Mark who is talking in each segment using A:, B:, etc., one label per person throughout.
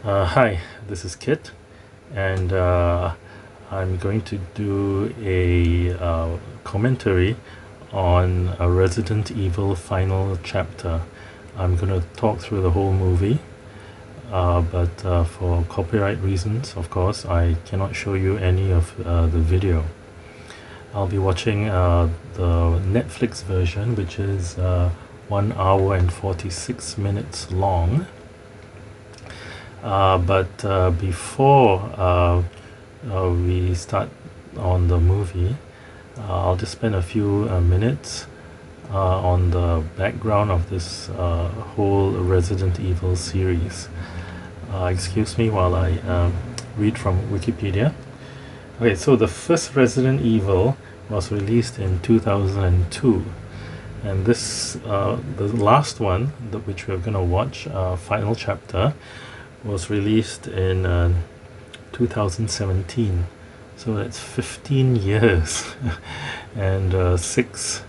A: Hi, this is Kit, and I'm going to do a commentary on a Resident Evil final chapter. I'm going to talk through the whole movie, but for copyright reasons, of course, I cannot show you any of the video. I'll be watching the Netflix version, which is 1 hour and 46 minutes long. But before we start on the movie, I'll just spend a few minutes on the background of this whole Resident Evil series. Excuse me while I read from Wikipedia. Okay, so the first Resident Evil was released in 2002, and this the last one, which we're gonna watch, final chapter, was released in 2017. So that's 15 years and 6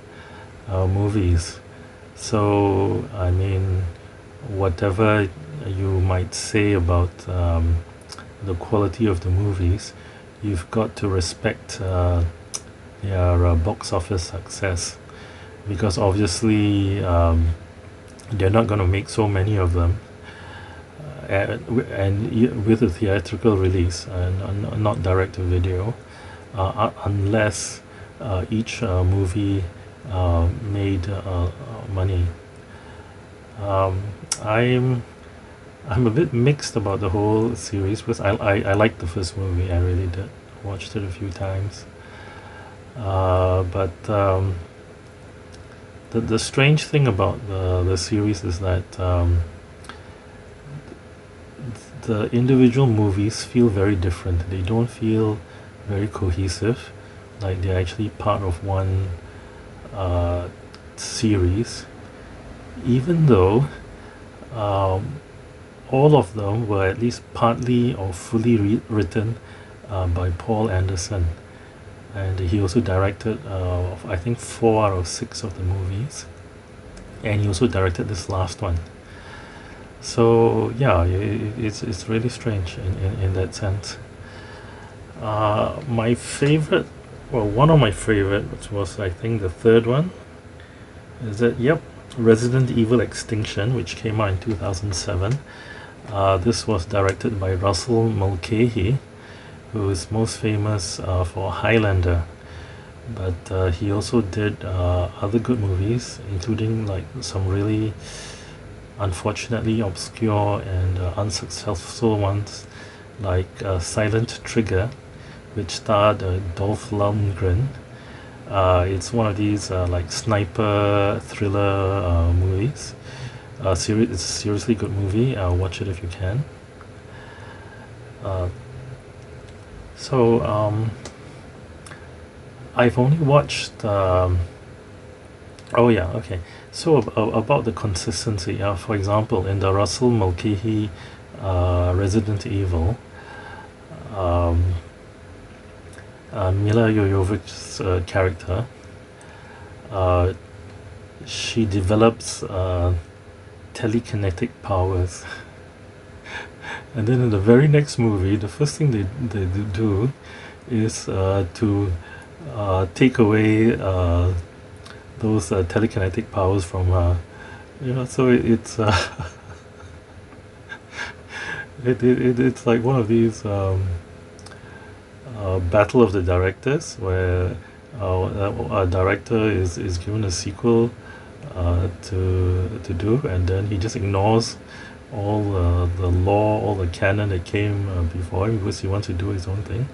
A: movies. So, I mean, whatever you might say about the quality of the movies, you've got to respect their box office success, because obviously they're not going to make so many of them, and with a theatrical release and not direct to video, unless each movie made money. Um, I'm I'm a bit mixed about the whole series, because I liked the first movie. I really did. Watched it a few times. But the strange thing about the series is that the individual movies feel very different. They don't feel very cohesive, like they're actually part of one uh, series, even though um, all of them were at least partly or fully written by Paul Anderson. And he also directed, I think, 4 out of 6 of the movies, and he also directed this last one. So yeah, it's really strange in that sense. My favorite, well, one of my favorites was, I think, the third one. Is that, yep, Resident Evil Extinction, which came out in 2007. This was directed by Russell Mulcahy, who is most famous for Highlander, but he also did other good movies, including like some really unfortunately obscure and unsuccessful ones, like Silent Trigger, which starred Dolph Lundgren. It's one of these like sniper thriller movies. It's a seriously good movie. Watch it if you can. Uh, so I've only watched. Oh yeah, okay. So about the consistency, for example, in the Russell Mulcahy Resident Evil, um, Mila Jojovich's character, uh, she develops telekinetic powers. And then in the very next movie, the first thing they do is to take away those telekinetic powers from her. So it's it's like one of these battle of the directors, where a director is given a sequel to do, and then he just ignores all the law, all the canon that came before him, because he wants to do his own thing.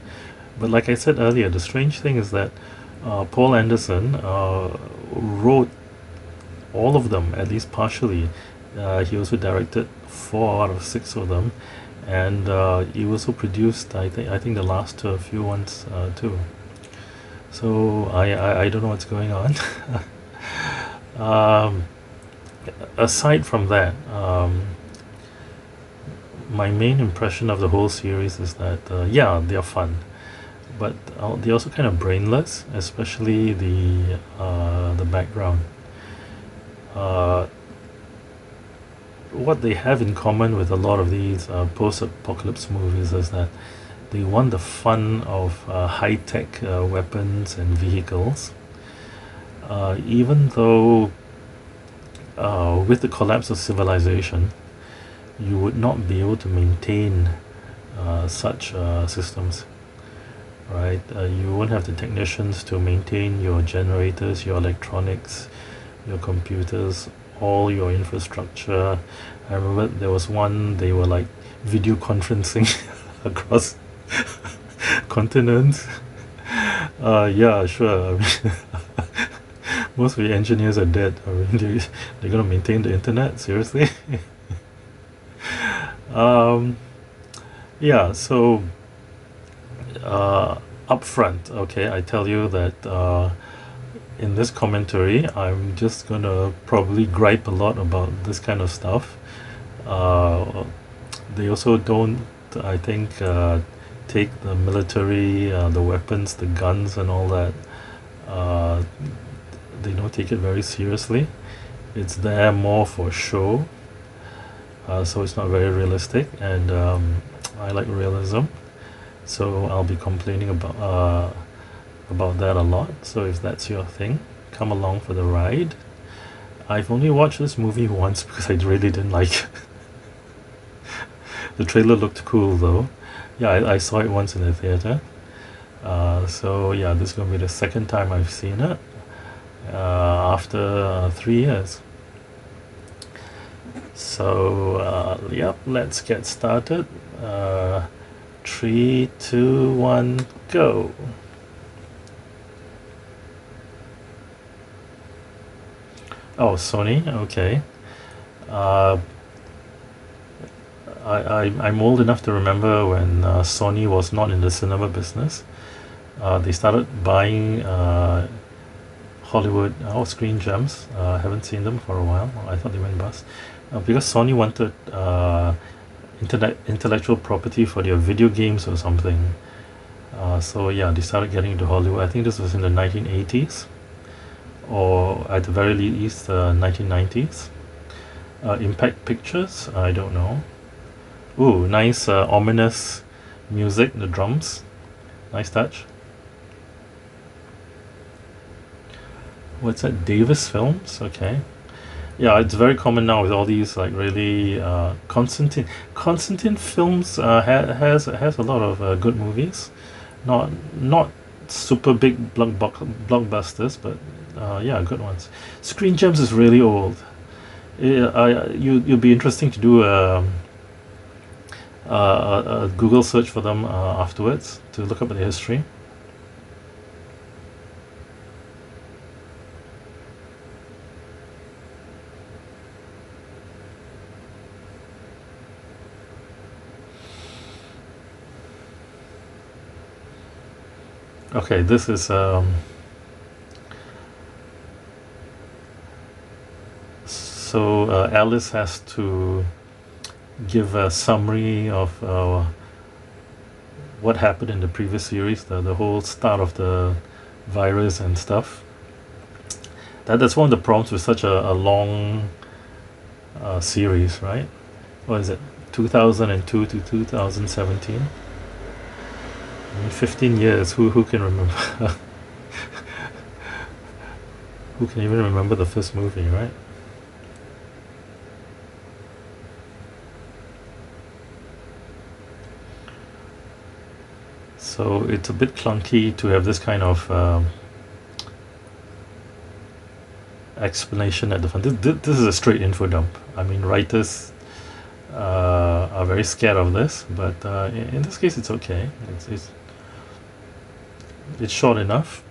A: But like I said earlier, the strange thing is that Paul Anderson wrote all of them, at least partially. He also directed 4 out of 6 of them, and he also produced, I think the last few ones too. So I don't know what's going on. um, Aside from that, my main impression of the whole series is that yeah, they're fun, but they're also kind of brainless, especially the background. Uh, what they have in common with a lot of these post-apocalypse movies is that they want the fun of high-tech weapons and vehicles, even though with the collapse of civilization, you would not be able to maintain such systems, right? You won't have the technicians to maintain your generators, your electronics, your computers, all your infrastructure. I remember there was one, they were like video conferencing across continents. Yeah, sure. I mean, most of the engineers are dead. I mean, they're going to maintain the internet? Seriously? um, yeah, so upfront, okay, I tell you that in this commentary, I'm just gonna probably gripe a lot about this kind of stuff. Uh, they also don't, I think, take the military, the weapons, the guns, and all that. Uh, they don't take it very seriously. It's there more for show, so it's not very realistic. And I like realism, so I'll be complaining about that a lot. So if that's your thing, come along for the ride. I've only watched this movie once because I really didn't like it. The trailer looked cool though. Yeah, I saw it once in the theater. So yeah, this is going to be the second time I've seen it after 3 years. So yep, let's get started. 3, 2, 1, go. Oh, Sony, okay. I'm old enough to remember when Sony was not in the cinema business. They started buying Hollywood Screen Gems. I haven't seen them for a while. I thought they went bust. Because Sony wanted intellectual property for their video games or something. So yeah, they started getting into Hollywood. I think this was in the 1980s, or at the very least 1990s. Impact Pictures, I don't know. Ooh, nice ominous music, the drums. Nice touch. What's that? Davis Films? Okay. Yeah, it's very common now with all these like really Constantine Films has a lot of good movies. Not super big blockbusters, but yeah, good ones. Screen Gems is really old. You'll be interesting to do a Google search for them afterwards to look up the history. Okay, this is so Alice has to give a summary of what happened in the previous series, the whole start of the virus and stuff. That's one of the problems with such a long series, right? What is it? 2002 to 2017. I mean, 15 years. Who can remember? Who can even remember the first movie, right? So it's a bit clunky to have this kind of explanation at the front. This is a straight info dump. I mean, writers are very scared of this, but in this case, it's okay. It's short enough.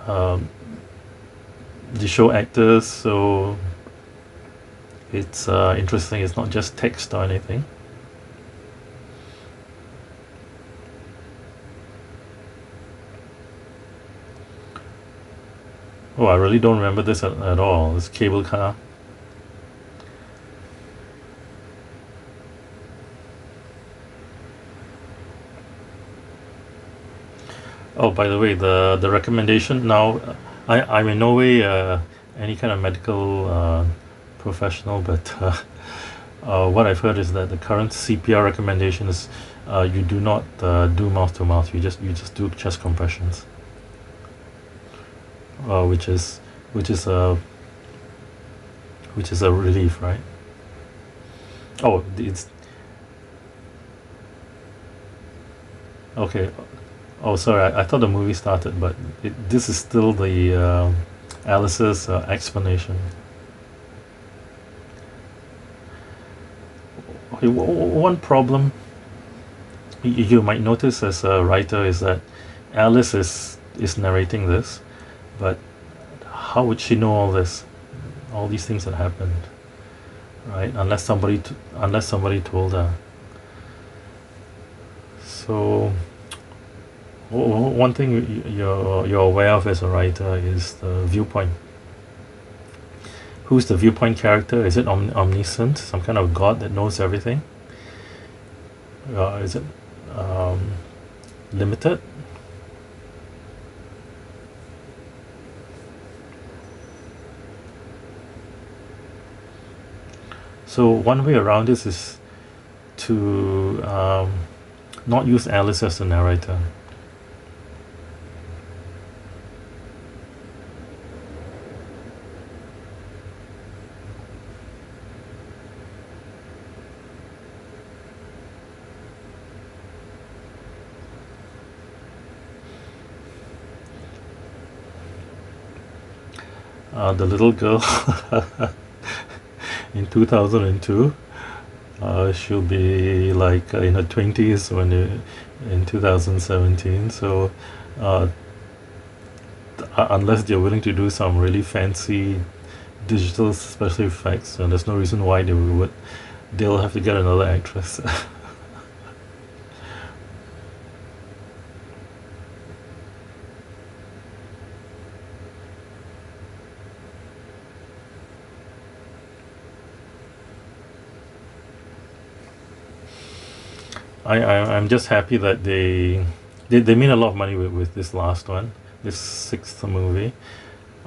A: They show actors, so it's interesting. It's not just text or anything. Oh, I really don't remember this at all. It's cable car. Oh, by the way, the recommendation now, I'm in no way any kind of medical professional, but What I've heard is that the current CPR recommendation is you do not do mouth to mouth. You just do chest compressions, uh, which is which is a which is a relief, right? Oh, it's okay. Oh, sorry. I thought the movie started, but this is still the Alice's explanation. Okay, one problem you might notice as a writer is that Alice is narrating this, but how would she know all this, all these things that happened, right? Unless somebody told her. So one thing you're aware of as a writer is the viewpoint. Who's the viewpoint character? Is it omniscient, some kind of god that knows everything? Is it um, limited? So one way around this is to not use Alice as the narrator. The little girl in 2002, she'll be like in her 20s in 2017. So uh, unless they're willing to do some really fancy digital special effects, and there's no reason why they'll have to get another actress. I'm just happy that they made a lot of money with this last one, this sixth movie.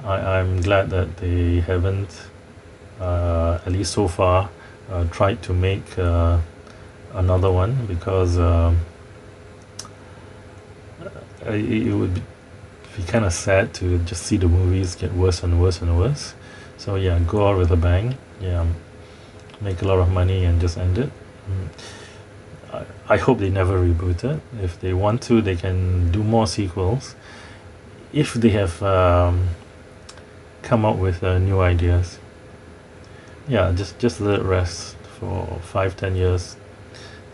A: I'm glad that they haven't, at least so far, tried to make another one, because it would be kind of sad to just see the movies get worse and worse and worse. So yeah, go out with a bang. Yeah, make a lot of money and just end it. Mm. I hope they never reboot it. If they want to, they can do more sequels. If they have come up with new ideas, yeah, just let it rest for 5, 10 years.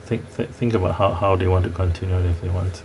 A: Think about how they want to continue it if they want to.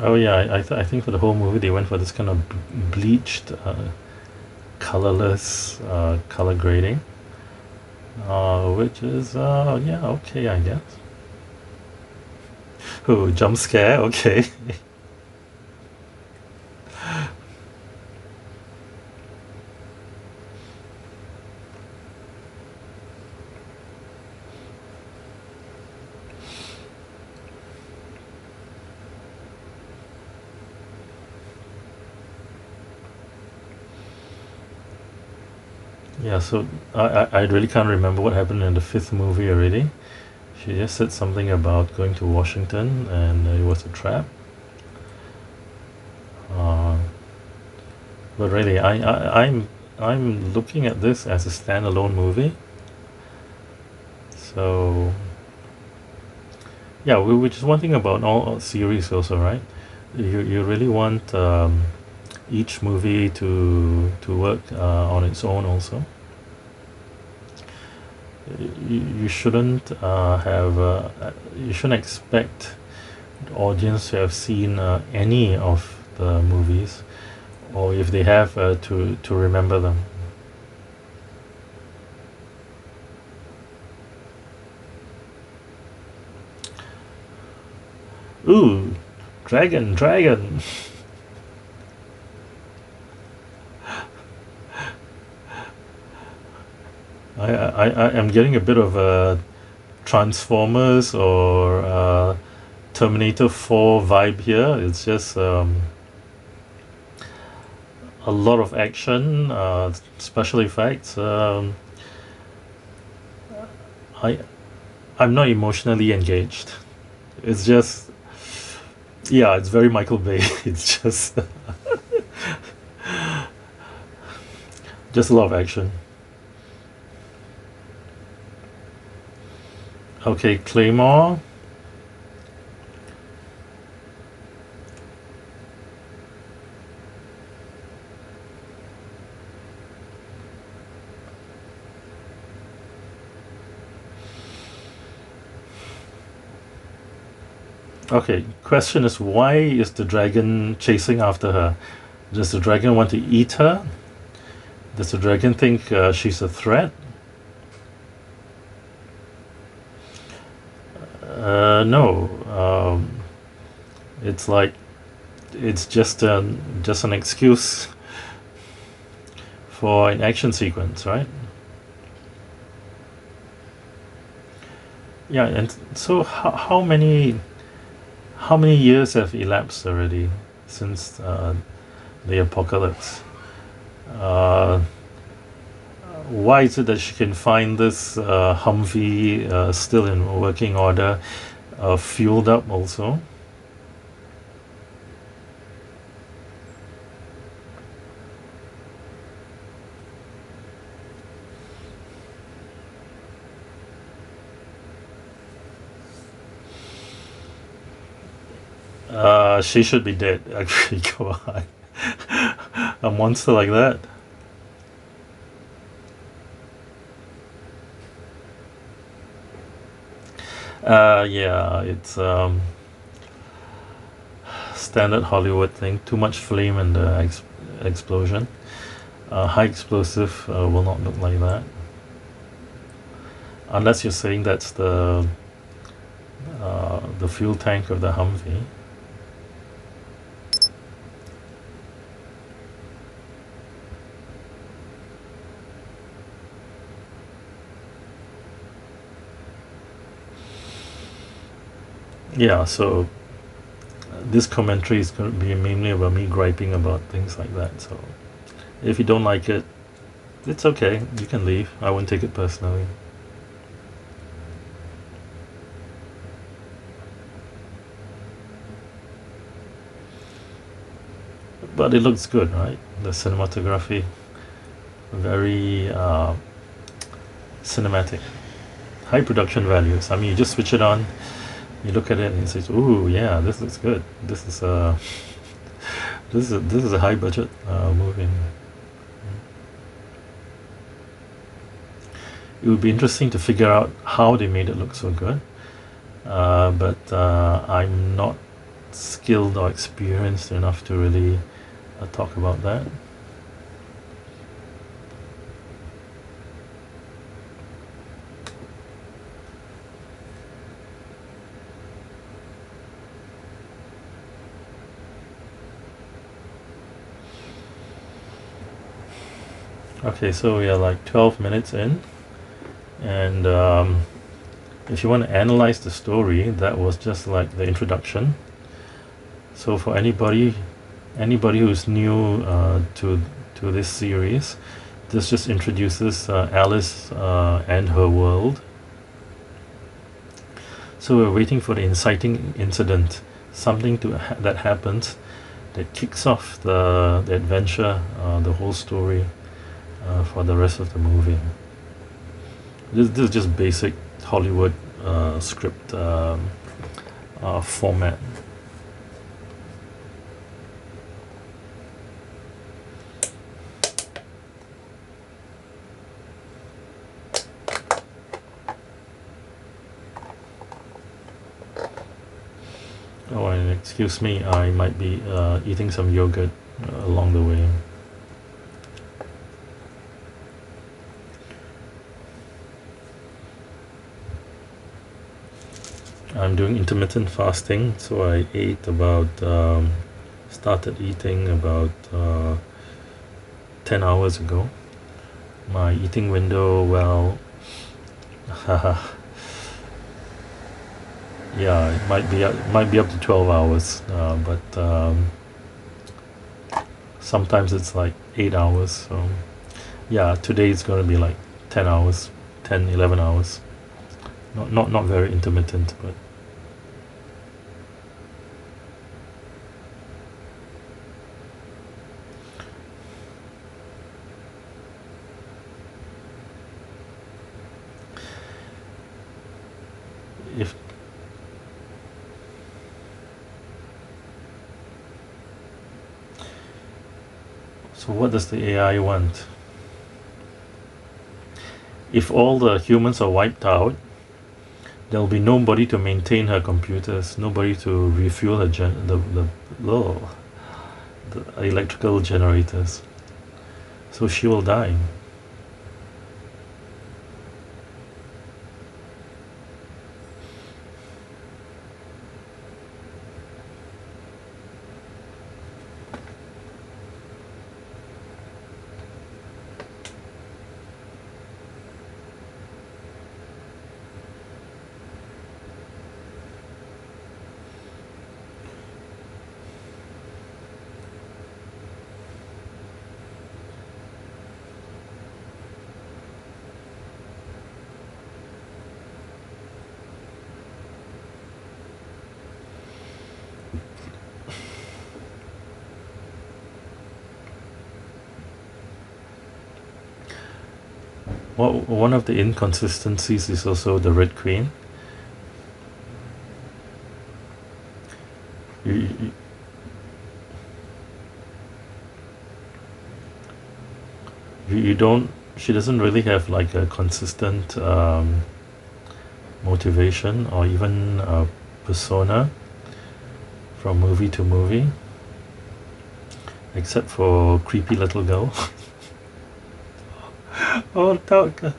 A: Oh yeah, I think for the whole movie they went for this kind of bleached, colorless color grading, which is yeah, okay, I guess. Oh, jump scare, okay. Yeah, so I really can't remember what happened in the fifth movie already. She just said something about going to Washington and it was a trap. Uh, but really, I'm looking at this as a standalone movie. So yeah, which is one thing about all series also, right? You really want each movie to work on its own also. You shouldn't you shouldn't expect the audience to have seen any of the movies, or if they have, to remember them. Ooh, dragon, dragon. I am getting a bit of Transformers or Terminator 4 vibe here. It's just a lot of action, special effects. I I'm not emotionally engaged. It's just, yeah, it's very Michael Bay. It's just a lot of action. Okay, Claymore. Okay, question is, why is the dragon chasing after her? Does the dragon want to eat her? Does the dragon think she's a threat? No. It's like it's just an excuse for an action sequence, right? Yeah, and so how many years have elapsed already since the apocalypse? Uh, why is it that she can find this Humvee still in working order, fueled up also? She should be dead. Actually, come on, a monster like that. Yeah, it's standard Hollywood thing. Too much flame in the explosion. High explosive will not look like that, unless you're saying that's the fuel tank of the Humvee. Yeah, so this commentary is going to be mainly about me griping about things like that. So if you don't like it, it's okay. You can leave. I won't take it personally. But it looks good, right? The cinematography, very cinematic, high production values. I mean, you just switch it on, you look at it, and you say, "Ooh, yeah, this looks good. This is this is a high budget movie." It would be interesting to figure out how they made it look so good. But I'm not skilled or experienced enough to really talk about that. Okay, so we are like 12 minutes in, and if you want to analyze the story, that was just like the introduction. So for anybody who's new to this series, this just introduces Alice and her world. So we're waiting for the inciting incident, something that happens that kicks off the adventure, the whole story for the rest of the movie. This is just basic Hollywood script format. Oh, and excuse me, I might be eating some yogurt along the way. I'm doing intermittent fasting, so I ate about started eating about 10 hours ago. My eating window, well, yeah, it might be up to 12 hours, but sometimes it's like 8 hours. So yeah, today it's going to be like 10 hours, 10, 11 hours. Not very intermittent, but if so, what does the AI want? If all the humans are wiped out, there'll be nobody to maintain her computers, nobody to refuel her oh, the electrical generators. So she will die. Well, one of the inconsistencies is also the Red Queen. You, you don't. She doesn't really have like a consistent motivation or even a persona from movie to movie, except for creepy little girl. Oh, dog.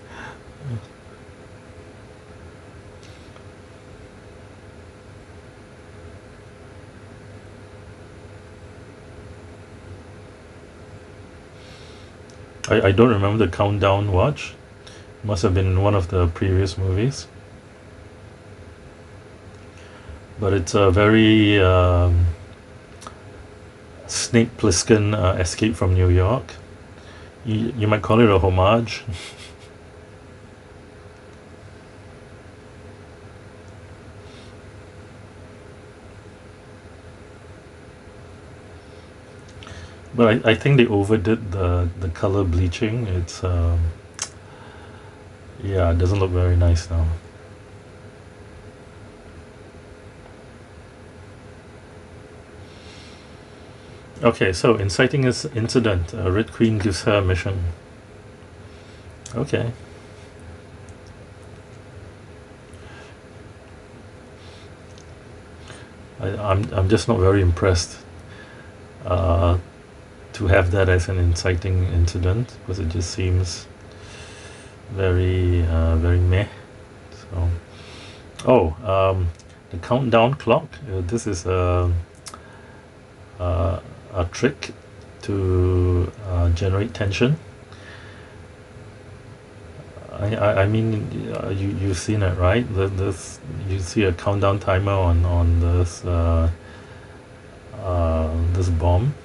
A: I don't remember the Countdown watch. Must have been one of the previous movies. But it's a very Snake Plissken Escape from New York. You might call it a homage. But I think they overdid the color bleaching. It's yeah, it doesn't look very nice now. Okay, so inciting this incident, Red Queen gives her a mission. Okay. I'm just not very impressed uh, to have that as an inciting incident because it just seems very meh. So, the countdown clock. This is a trick to generate tension. I mean, you've seen it, right? This you see a countdown timer on this bomb.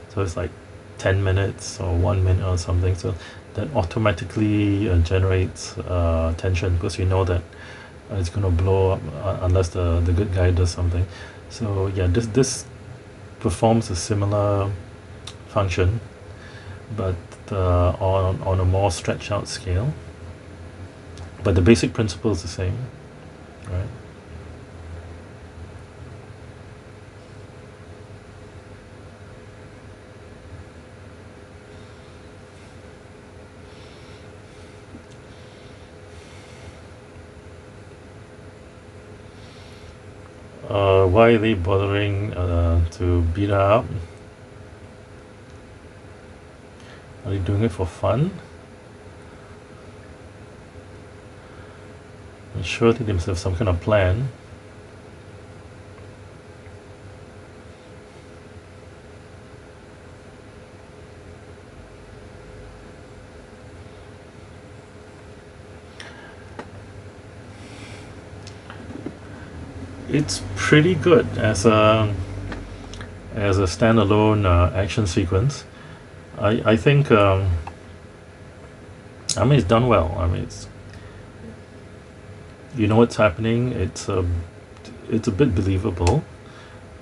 A: So it's like 10 minutes or 1 minute or something. So that automatically generates tension because you know that it's gonna blow up unless the good guy does something. So yeah, this performs a similar function, but on a more stretched out scale. But the basic principle is the same, right? Why are they bothering to beat her up? Are they doing it for fun? sure they must have some kind of plan. It's pretty good as a standalone action sequence. I think I mean it's done well. I mean it's, you know what's happening. It's a bit believable.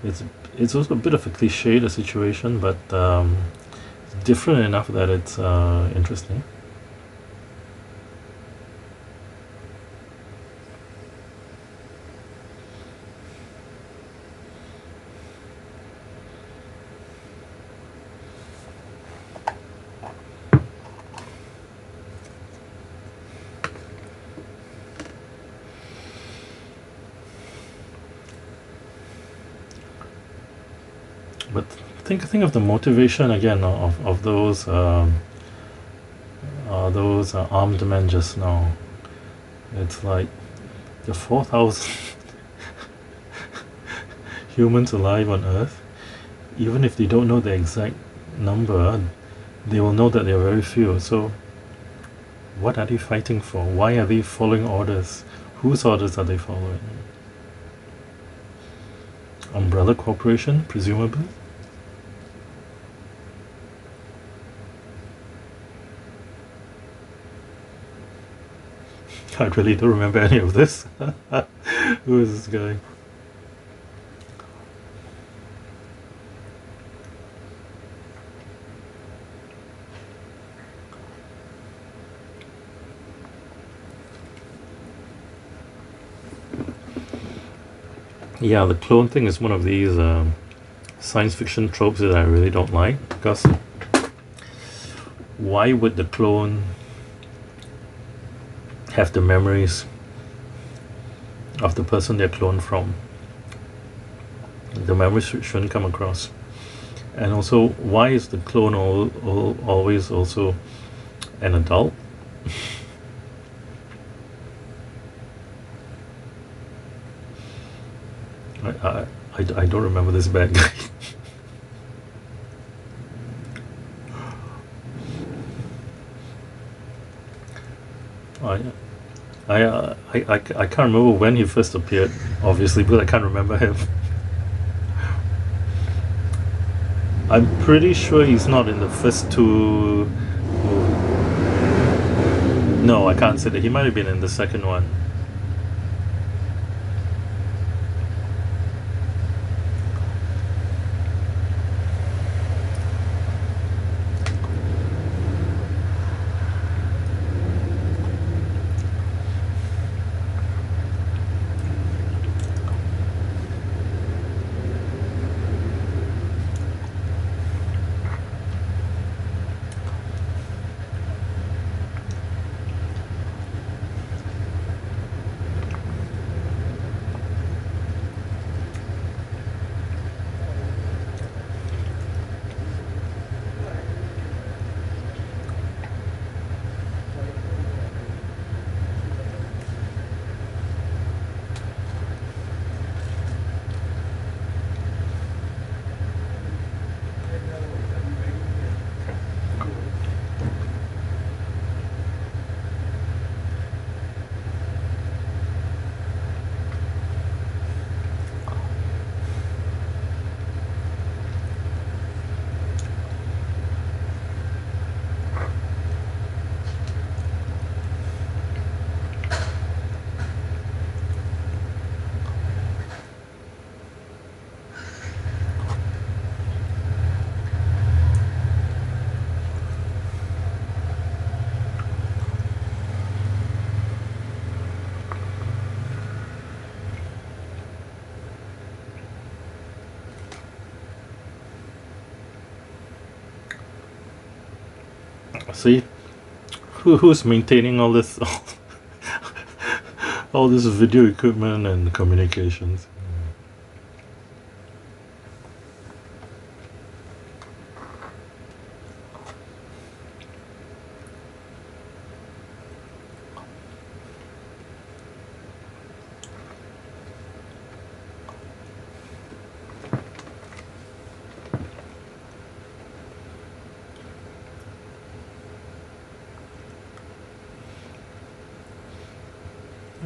A: It's also a bit of a cliche, the situation, but it's different enough that it's interesting. But think of the motivation again of those armed men just now. It's like the 4,000 humans alive on Earth. Even if they don't know the exact number, they will know that there are very few. So, what are they fighting for? Why are they following orders? Whose orders are they following? Umbrella Corporation, presumably. I really don't remember any of this. Who is this guy? Yeah, the clone thing is one of these science fiction tropes that I really don't like, because why would the clone have the memories of the person they're cloned from? The memories shouldn't come across. And also, why is the clone always also an adult? I don't remember this bad guy. I, I can't remember when he first appeared, obviously, but I can't remember him. I'm pretty sure he's not in the first two. No, I can't say that. He might have been in the second one. See, who's maintaining all this, all this video equipment and communications?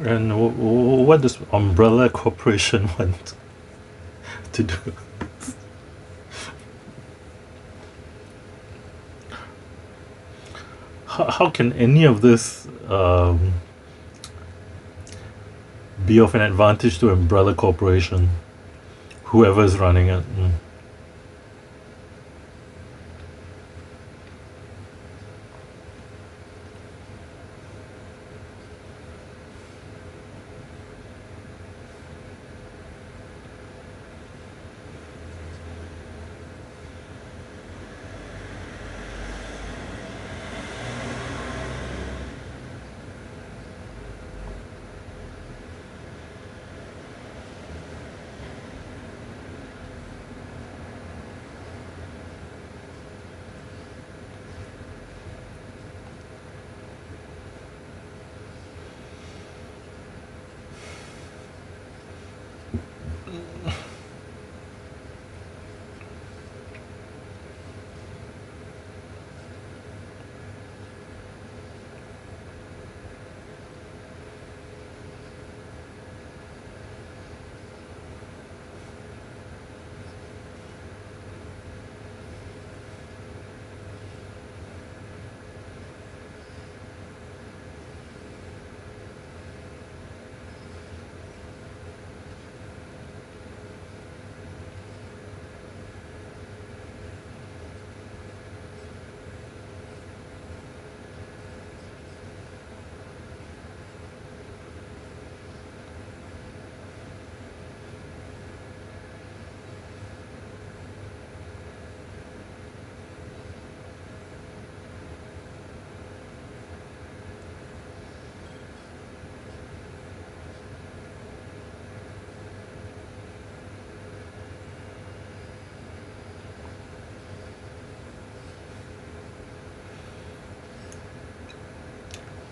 A: And what does Umbrella Corporation want to do? How can any of this be of an advantage to Umbrella Corporation? Whoever's running it.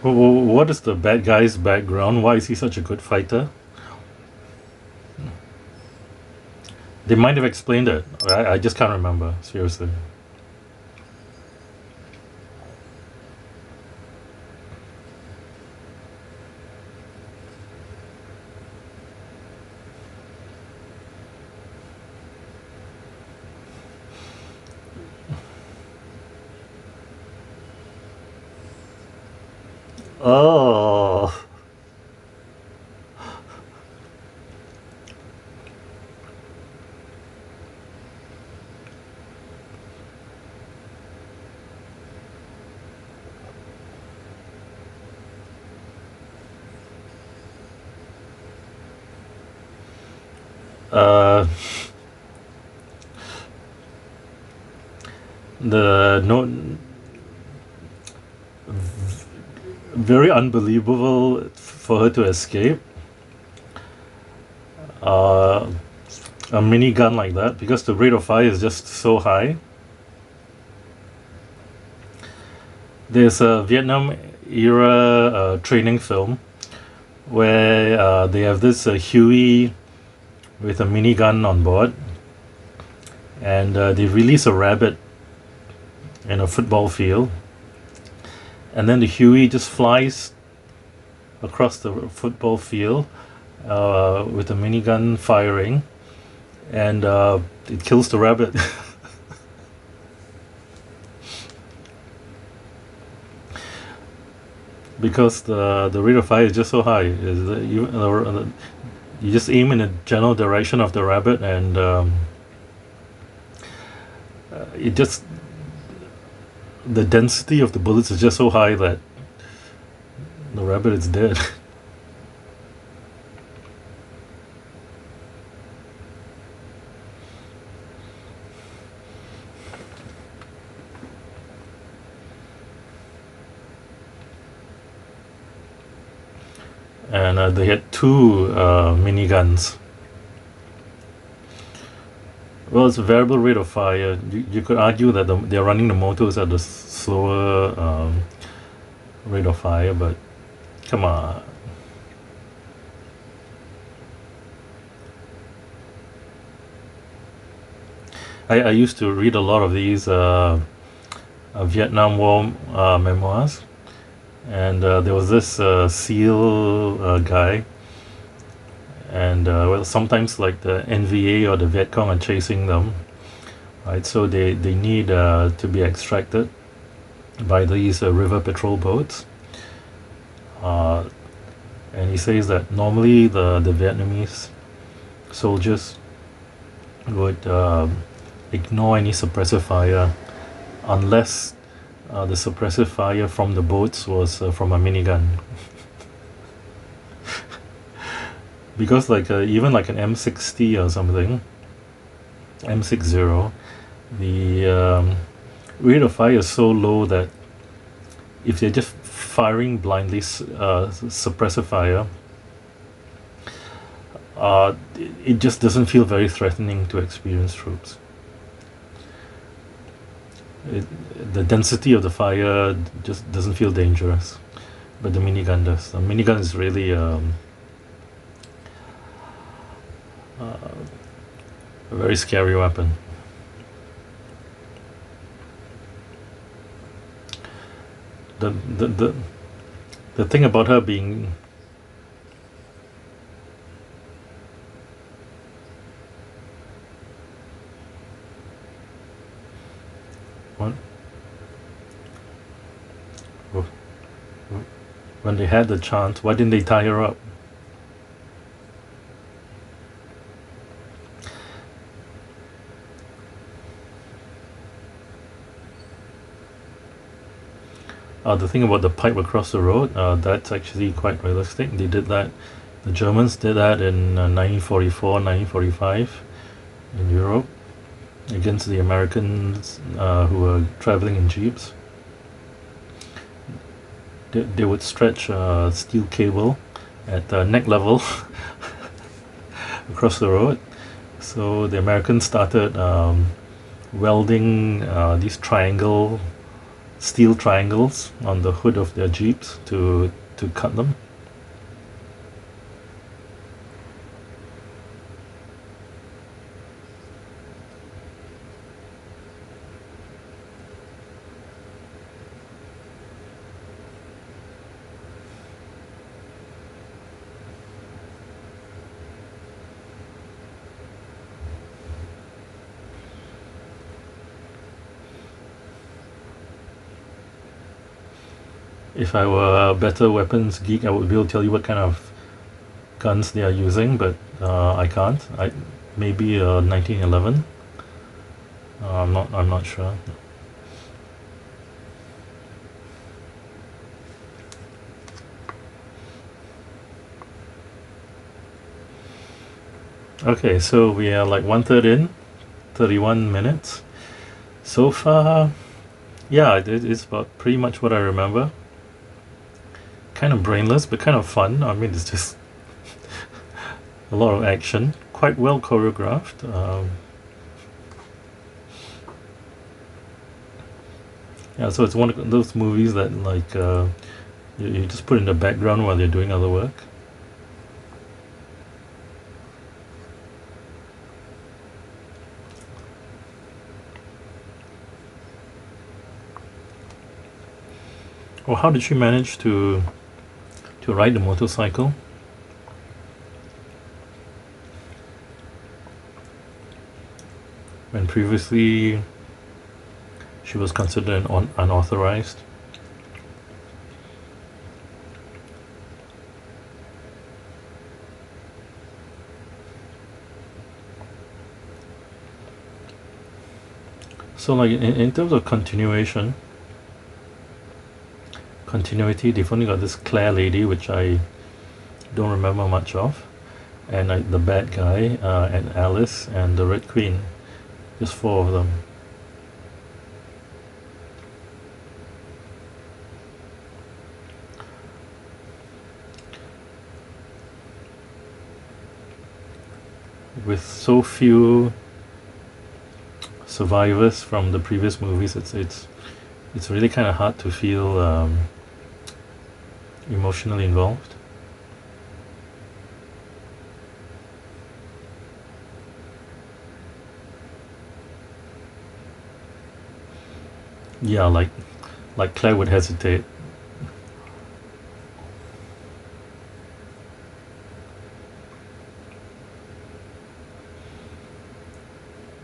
A: What is the bad guy's background? Why is he such a good fighter? They might have explained it. I just can't remember, seriously. Oh. Uh, the no very unbelievable for her to escape uh, a minigun like that because the rate of fire is just so high. There's a Vietnam era training film where they have this Huey with a minigun on board, and they release a rabbit in a football field, and then the Huey just flies across the football field with a minigun firing, and it kills the rabbit. Because the rate of fire is just so high. You just aim in the general direction of the rabbit, and it just the density of the bullets is just so high that the rabbit is dead. And they had two miniguns. Well, it's a variable rate of fire. You could argue that they're running the motors at a slower rate of fire, but come on. I used to read a lot of these Vietnam War memoirs, and there was this SEAL guy, and well, sometimes like the NVA or the Viet Cong are chasing them, right? So they need to be extracted by these river patrol boats. Uh, and he says that normally the Vietnamese soldiers would ignore any suppressive fire unless the suppressive fire from the boats was from a minigun. Because like even like an M60 or something, M60, the rate of fire is so low that if they're just firing blindly suppressive fire, it just doesn't feel very threatening to experienced troops. The density of the fire just doesn't feel dangerous, but the minigun does. The minigun is really a very scary weapon. The, the, the, the thing about her being what? When they had the chance, why didn't they tie her up? The thing about the pipe across the road, that's actually quite realistic. They did that. The Germans did that in 1944, 1945 in Europe against the Americans who were traveling in jeeps. They would stretch steel cable at neck level across the road. So the Americans started welding these steel triangles on the hood of their jeeps to cut them. If I were a better weapons geek, I would be able to tell you what kind of guns they are using, but I can't. Maybe 1911. I'm not sure. Okay, so we are like 1/3 in, 31 minutes so far. Yeah, it's about pretty much what I remember. Kind of brainless, but kind of fun. I mean, it's just a lot of action, quite well choreographed. Yeah, so it's one of those movies that like you just put in the background while you're doing other work. Well, how did she manage to ride the motorcycle? When previously she was considered unauthorized. So like in terms of continuity, they've only got this Claire lady, which I don't remember much of, and the bad guy, and Alice, and the Red Queen. Just 4 of them. With so few survivors from the previous movies, it's really kind of hard to feel emotionally involved. Yeah, like Claire would hesitate.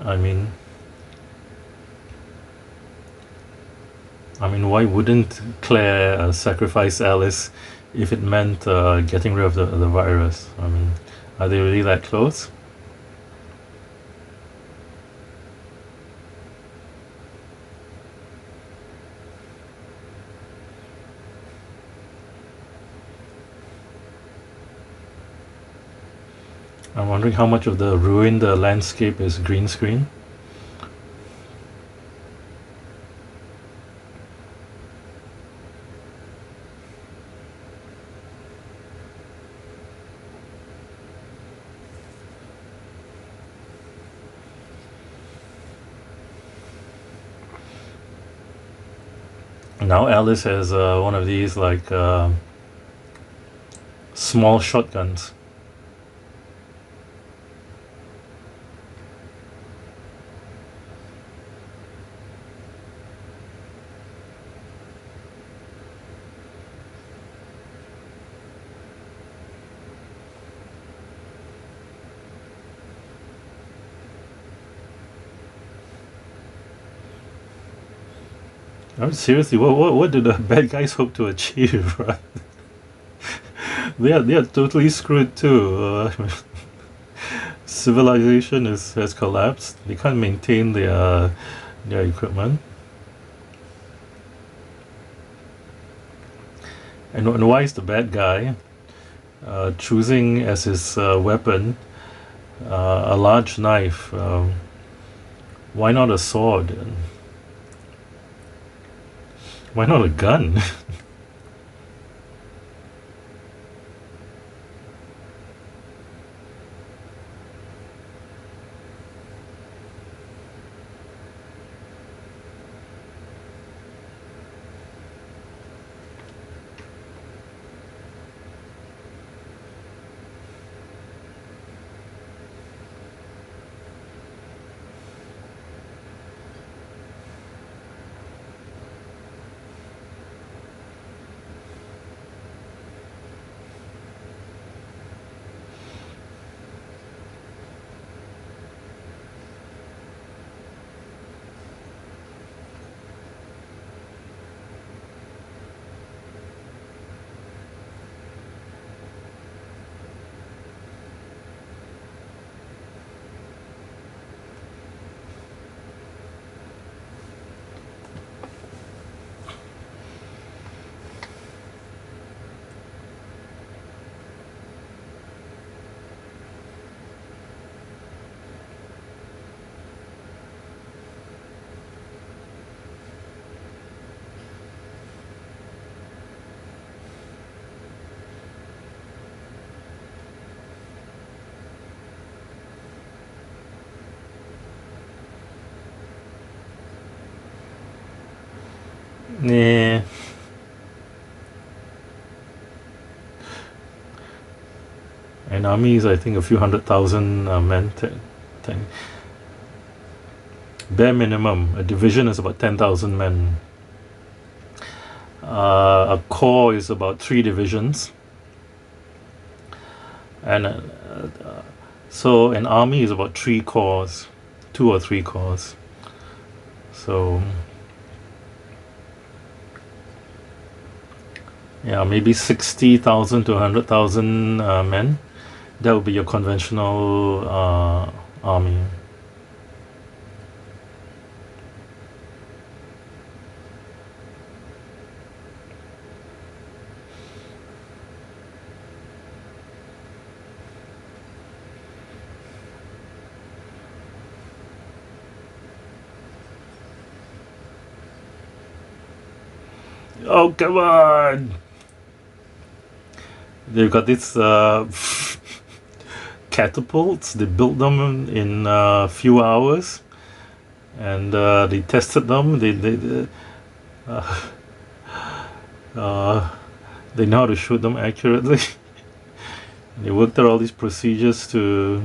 A: I mean, why wouldn't Claire sacrifice Alice if it meant getting rid of the virus? I mean, are they really that close? I'm wondering how much of the ruined landscape is green screen. Now Alice has one of these like small shotguns. I mean, seriously, what do the bad guys hope to achieve? Right? They are totally screwed too. Civilization has collapsed. They can't maintain their equipment. And why is the bad guy choosing as his weapon a large knife? Why not a sword? Why not a gun? Yeah. An army is, I think, a few 100,000 men. Bare minimum. A division is about 10,000 men. A corps is about 3 divisions. And so an army is about 3 corps, 2 or 3 corps. So yeah, maybe 60,000 to 100,000 men. That would be your conventional army. Oh, come on! They've got these catapults. They built them in a few hours, and they tested them. Uh, they know how to shoot them accurately. They worked out all these procedures to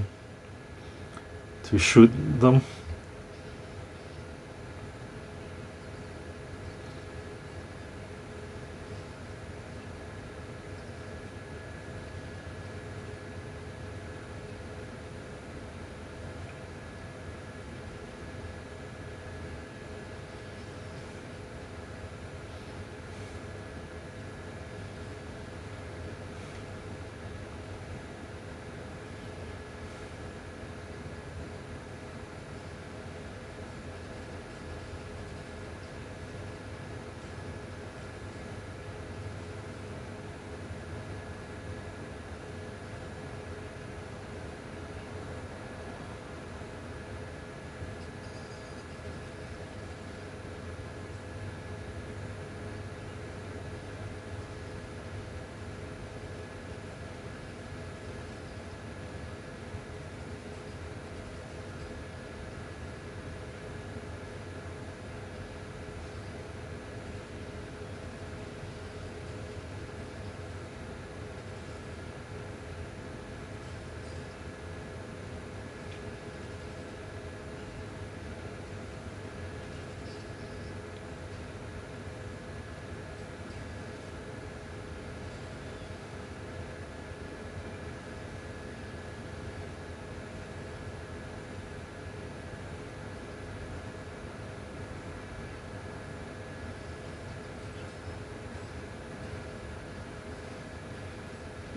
A: shoot them.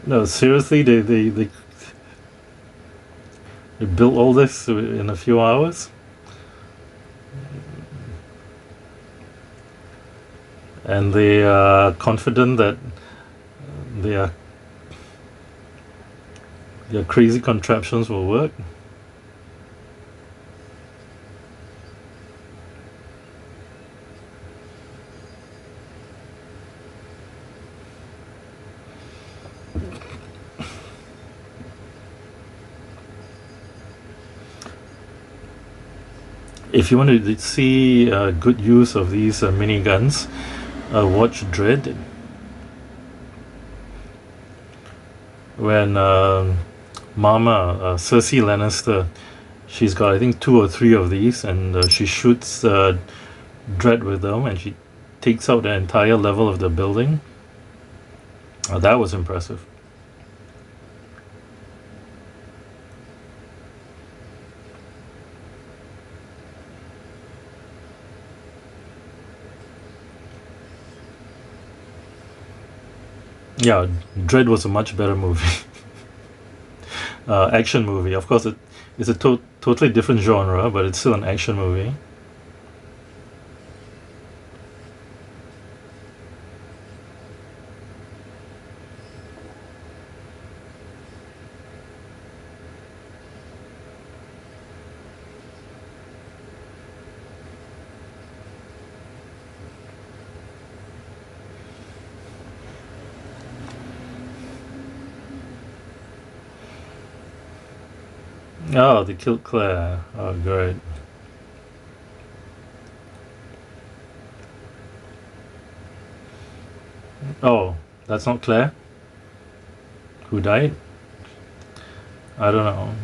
A: No, seriously, they built all this in a few hours, and they are confident that their their crazy contraptions will work. If you want to see good use of these miniguns, watch Dread. When Mama Cersei Lannister, she's got I think two or three of these, and she shoots Dread with them, and she takes out the entire level of the building. That was impressive. Yeah, Dread was a much better movie. Action movie. Of course, it's a totally different genre, but it's still an action movie. Oh, they killed Claire. Oh, great. Oh, that's not Claire who died? I don't know.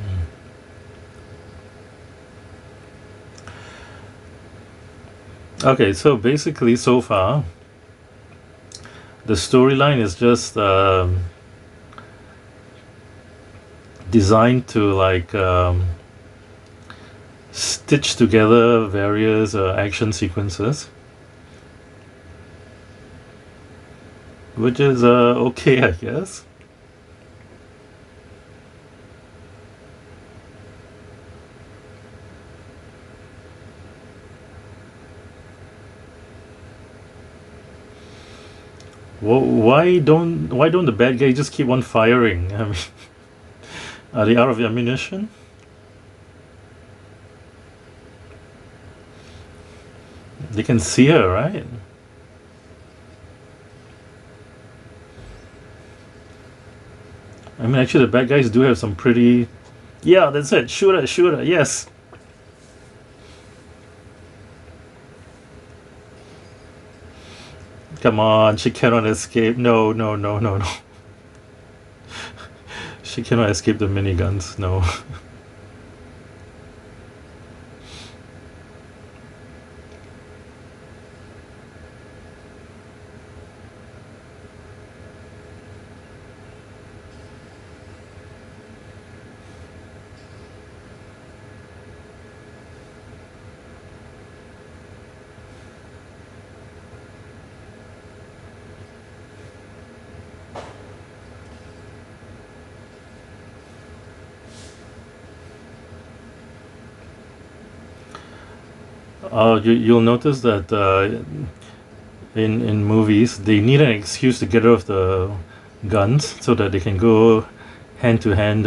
A: Okay, so basically, so far, the storyline is just designed to like stitch together various action sequences, which is okay, I guess. Why don't the bad guys just keep on firing? I mean, are they out of ammunition? They can see her, right? I mean, actually, the bad guys do have some pretty. Yeah, that's it. Shoot her, shoot her. Yes. Come on, she cannot escape. No, no, no, no, no. She cannot escape the miniguns. No. You'll notice that in movies they need an excuse to get rid of the guns so that they can go hand to hand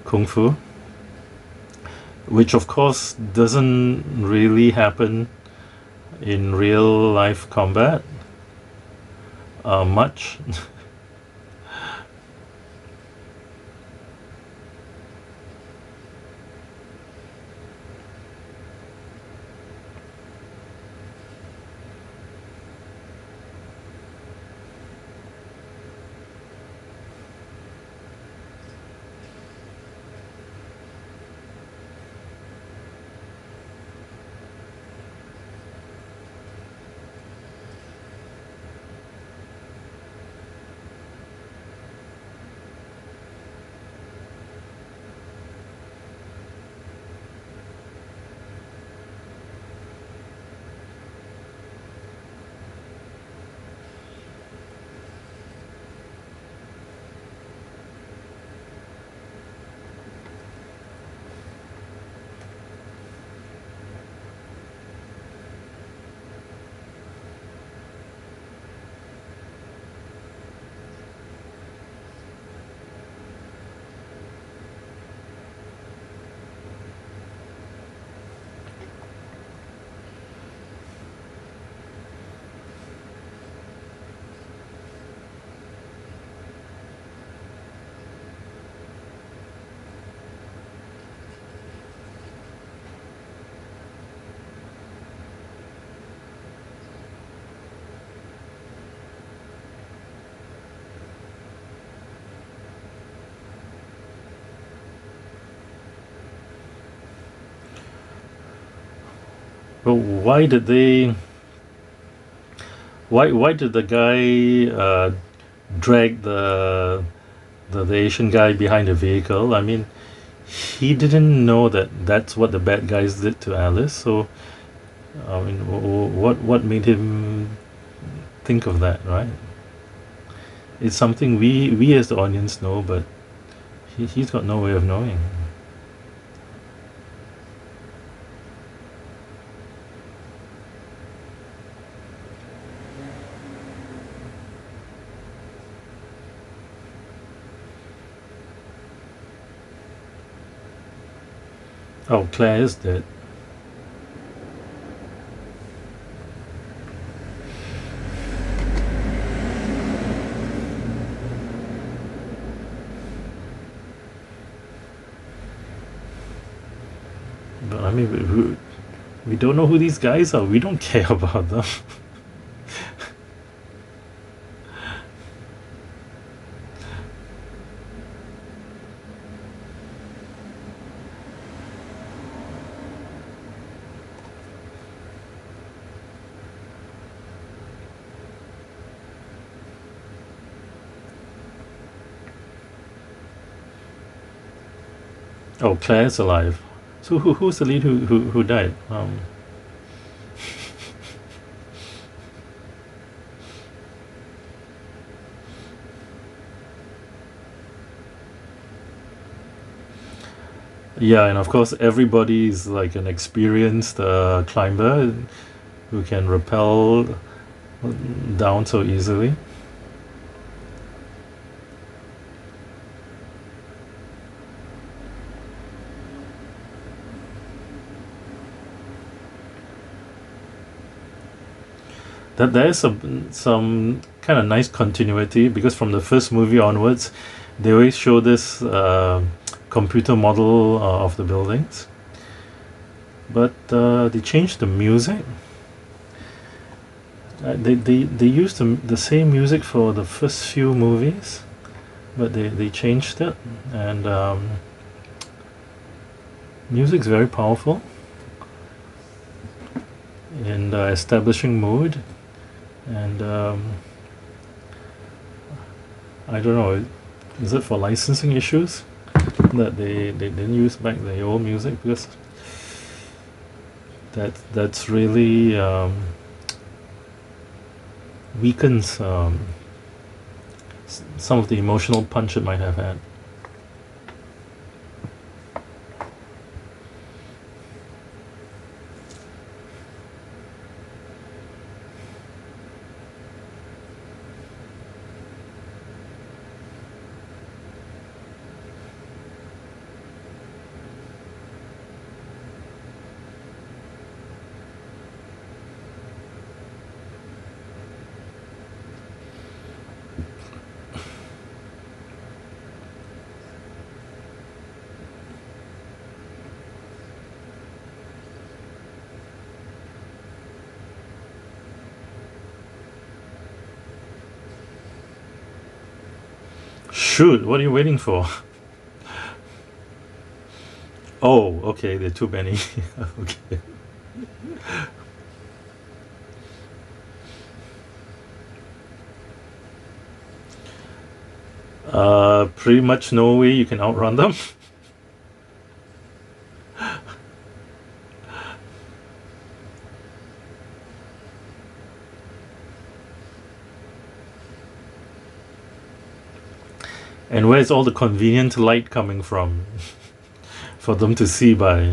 A: kung fu, which of course doesn't really happen in real life combat much. But why did the guy drag the Asian guy behind the vehicle? I mean, he didn't know that that's what the bad guys did to Alice. So I mean, what made him think of that, right? It's something we as the audience know, but he's got no way of knowing. Oh, Claire is dead. But I mean, we don't know who these guys are. We don't care about them. Oh, Claire's alive. So who's the lead who died? Yeah, and of course everybody's like an experienced climber who can rappel down so easily. That there is some kind of nice continuity because from the first movie onwards, they always show this computer model of the buildings, but they changed the music. They used the same music for the first few movies, but they changed it, and music's very powerful in establishing mood, and I don't know, is it for licensing issues that they didn't use back the old music, because that's really weakens some of the emotional punch it might have had. Shoot, what are you waiting for? Oh, okay, there are too many. Okay. Pretty much no way you can outrun them. And where's all the convenient light coming from for them to see by?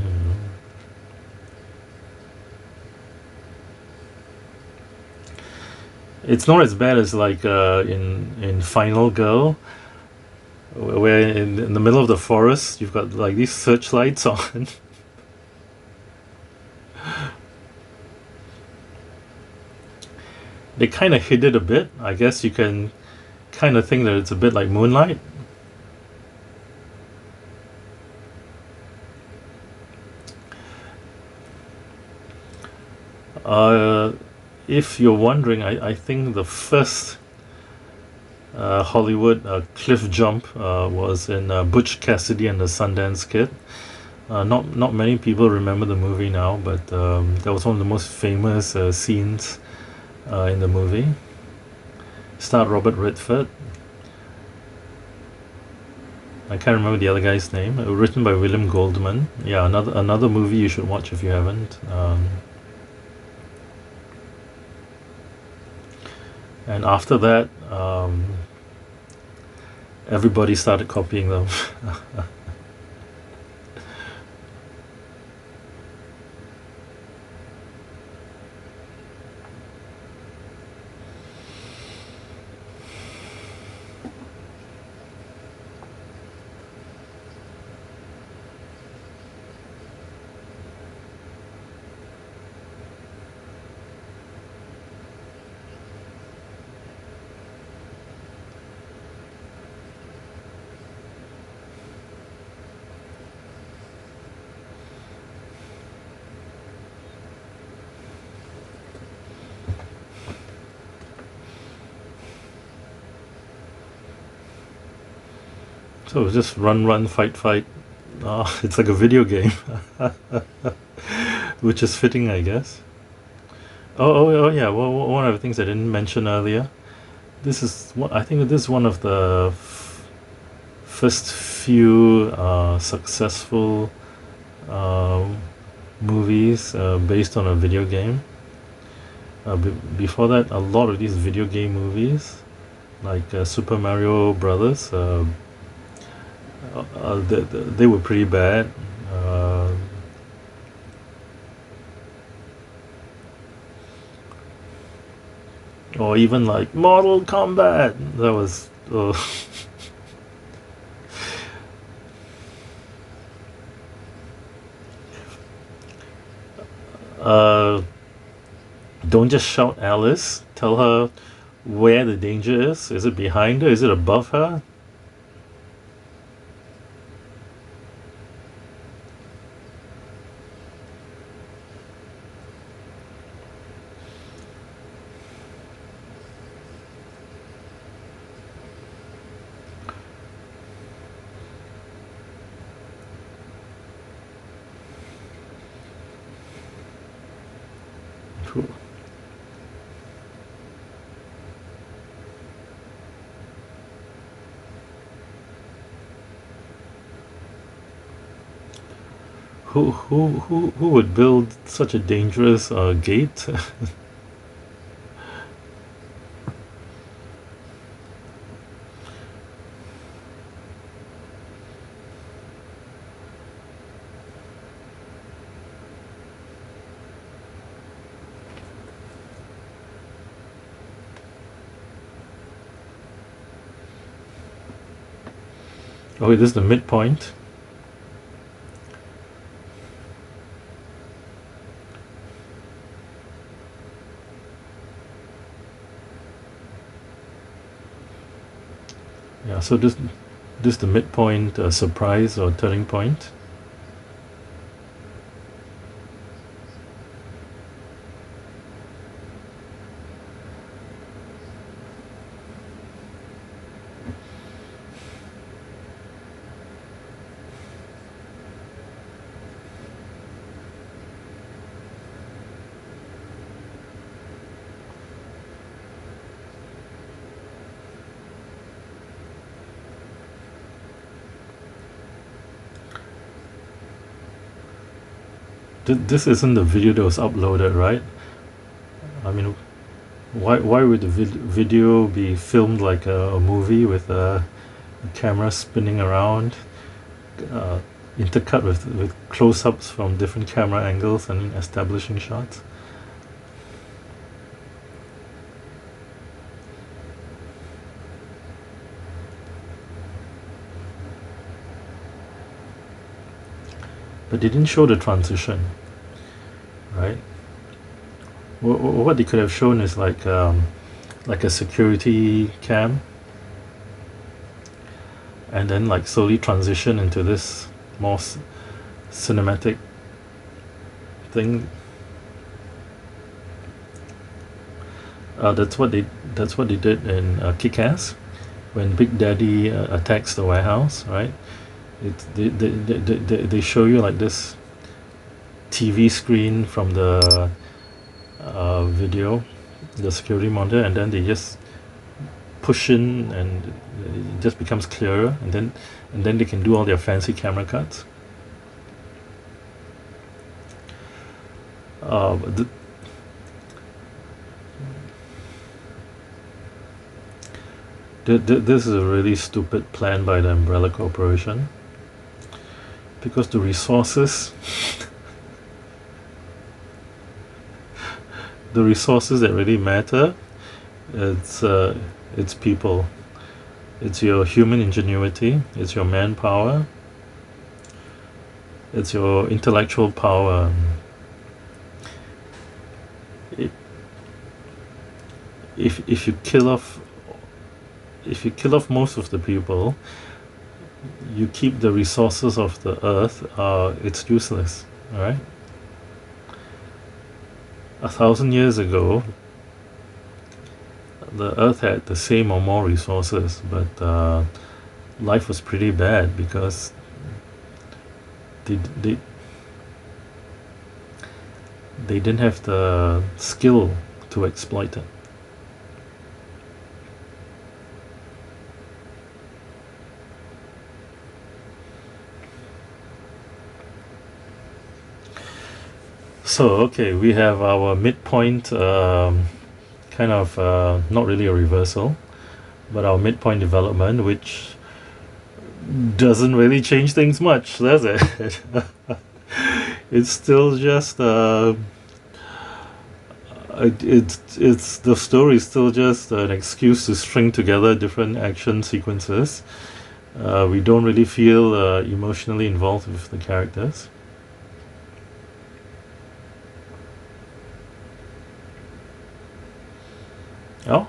A: It's not as bad as like in Final Girl, where in the middle of the forest you've got like these searchlights on. They kind of hid it a bit. I guess you can kind of think that it's a bit like Moonlight. Uh, if you're wondering, I think the first Hollywood cliff jump was in Butch Cassidy and the Sundance Kid. Not many people remember the movie now, but that was one of the most famous scenes in the movie. Starred Robert Redford. I can't remember the other guy's name. Written by William Goldman. Yeah, another movie you should watch if you haven't. And after that, everybody started copying them. So it's just run, run, fight, fight. It's like a video game, which is fitting, I guess. Oh yeah. Well, one of the things I didn't mention earlier. This is what I think. This is one of the first few successful um movies based on a video game. Before that, a lot of these video game movies, like Super Mario Brothers, they were pretty bad. Uh, or even like Mortal Kombat. That was. Uh, don't just shout Alice. Tell her where the danger is. Is it behind her? Is it above her? Who, who would build such a dangerous gate? Oh, wait, this is the midpoint. Yeah, so this the midpoint surprise or turning point. This isn't the video that was uploaded, right? I mean, why would the video be filmed like a movie with a camera spinning around, uh, intercut with close-ups from different camera angles and establishing shots? But they didn't show the transition, right? What they could have shown is like a security cam, and then like slowly transition into this more cinematic thing. That's what they did in Kick-Ass when Big Daddy attacks the warehouse, right? They show you like this TV screen from the video, the security monitor, and then they just push in, and it just becomes clearer, and then they can do all their fancy camera cuts. But this is a really stupid plan by the Umbrella Corporation, because the resources the resources that really matter, it's people, it's your human ingenuity, it's your manpower, it's your intellectual power. It, if you kill off most of the people, you keep the resources of the earth, it's useless. All right. 1,000 years ago, the earth had the same or more resources, but life was pretty bad because they, they, they didn't have the skill to exploit it. So, okay, we have our midpoint, kind of not really a reversal, but our midpoint development, which doesn't really change things much, does it? It's still just it's the story is still just an excuse to string together different action sequences. We don't really feel emotionally involved with the characters. Oh,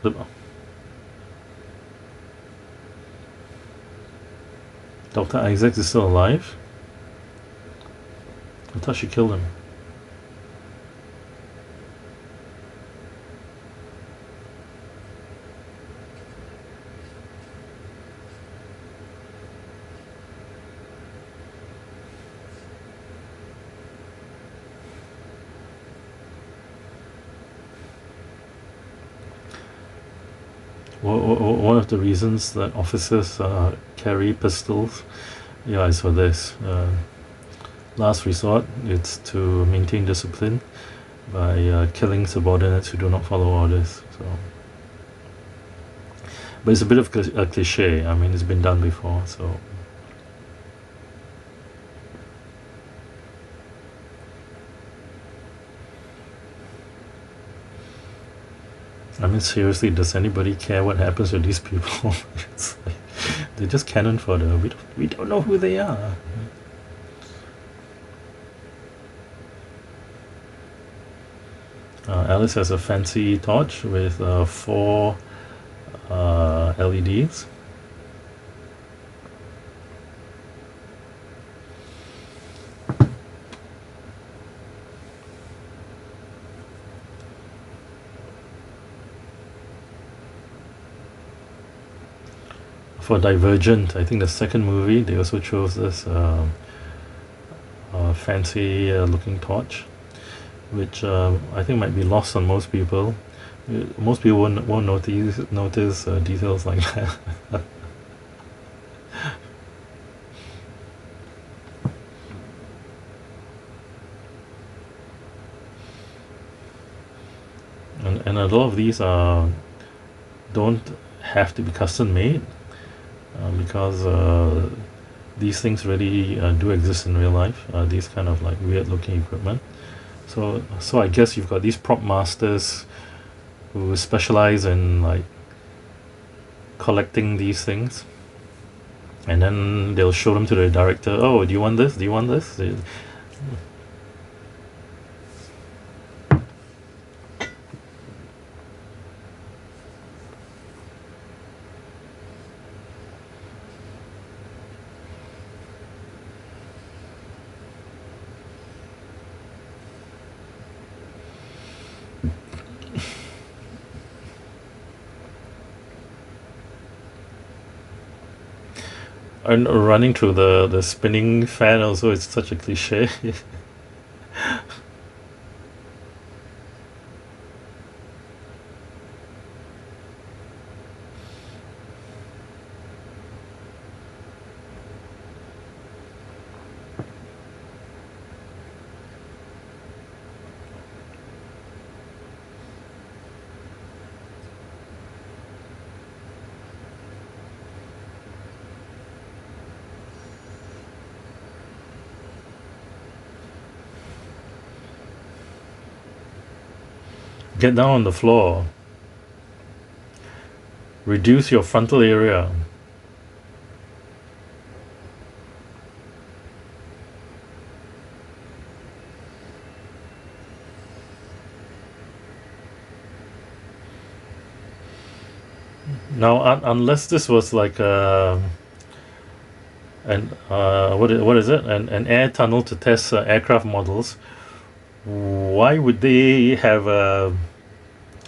A: Dr. Isaacs is still alive? I thought she killed him. One of the reasons that officers carry pistols, yeah, is for this. Last resort, it's to maintain discipline by killing subordinates who do not follow orders. So, but it's a bit of a cliche. I mean, it's been done before. So, I mean, seriously, does anybody care what happens to these people? It's like, they're just cannon fodder. We don't know who they are. Alice has a fancy torch with 4 LEDs. For Divergent, I think the second movie, they also chose this fancy looking torch, which I think might be lost on most people. Most people won't notice details like that. And a lot of these don't have to be custom made, because these things really do exist in real life. These kind of like weird looking equipment. So I guess you've got these prop masters who specialize in like collecting these things, and then they'll show them to the director. Oh, do you want this? Do you want this? and running through the spinning fan also is such a cliche. Get down on the floor. Reduce your frontal area. Now, unless this was like what is it? An air tunnel to test aircraft models. Why would they have a?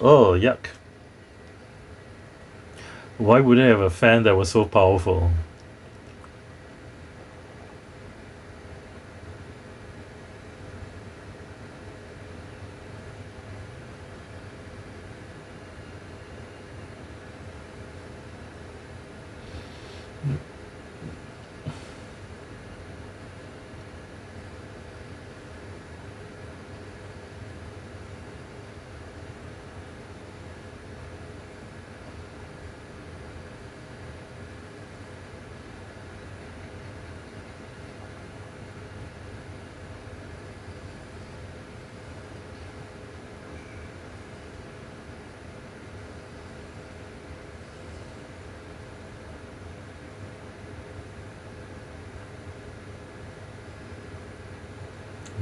A: Oh, yuck! Why would they have a fan that was so powerful?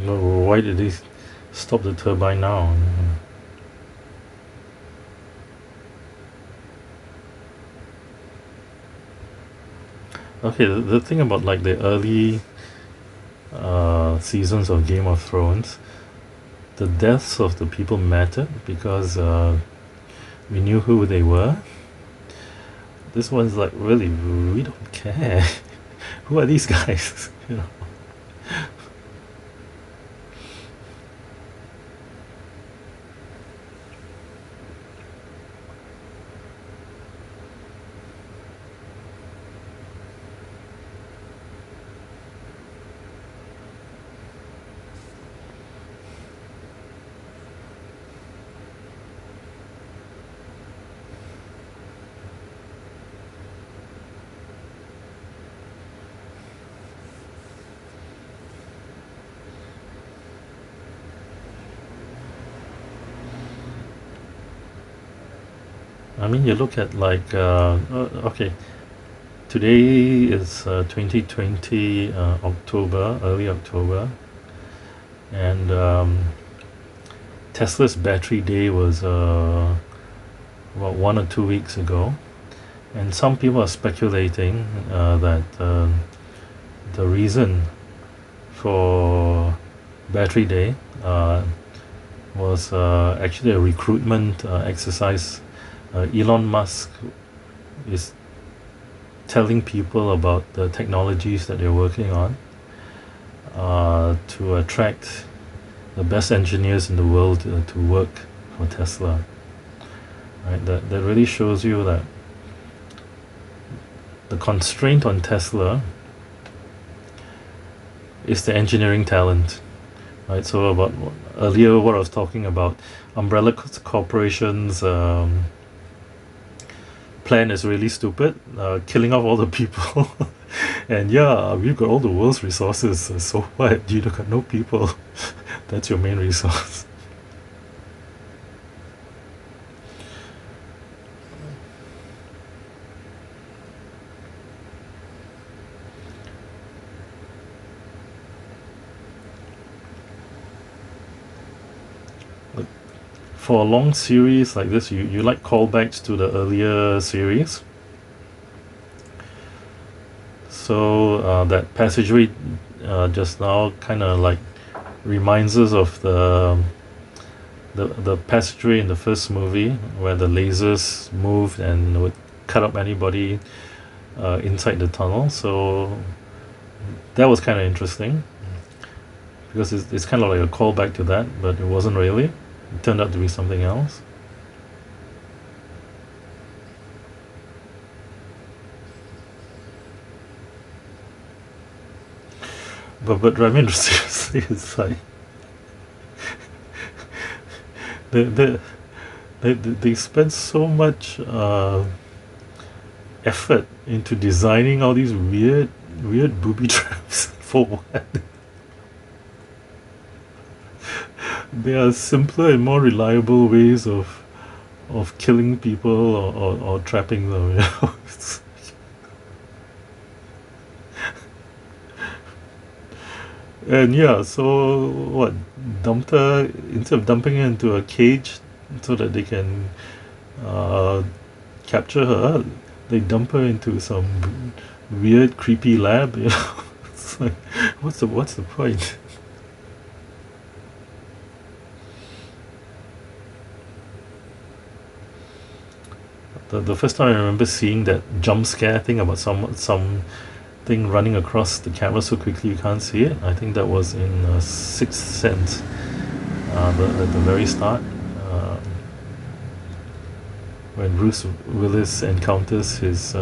A: No, why did they stop the turbine now? Okay, the thing about like the early seasons of Game of Thrones, the deaths of the people mattered because we knew who they were. This one's like, really, we don't care. Who are these guys? You know. I mean, you look at like, okay, today is 2020 October, early October, and Tesla's battery day was about 1 or 2 weeks ago, and some people are speculating that the reason for battery day was actually a recruitment exercise. Elon Musk is telling people about the technologies that they're working on to attract the best engineers in the world to work for Tesla. Right? That really shows you that the constraint on Tesla is the engineering talent. Right? So about earlier, what I was talking about, umbrella corporations. Plan is really stupid, killing off all the people. And yeah, we've got all the world's resources, so what? You got no people. That's your main resource. Like, for a long series like this, you like callbacks to the earlier series. So that passageway just now kind of like reminds us of the passageway in the first movie where the lasers moved and would cut up anybody inside the tunnel. So that was kind of interesting because it's kind of like a callback to that, but it wasn't really. It turned out to be something else. But I mean, seriously, it's like they they they spent so much effort into designing all these weird booby traps for what? There are simpler and more reliable ways of killing people or trapping them. You know? And yeah, so what? Dumped her instead of dumping her into a cage so that they can uh, capture her. They dump her into some weird, creepy lab. You know, it's like, what's the point? The first time I remember seeing that jump scare thing about some thing running across the camera so quickly you can't see it. I think that was in Sixth Sense, at the very start, uh, when Bruce Willis encounters his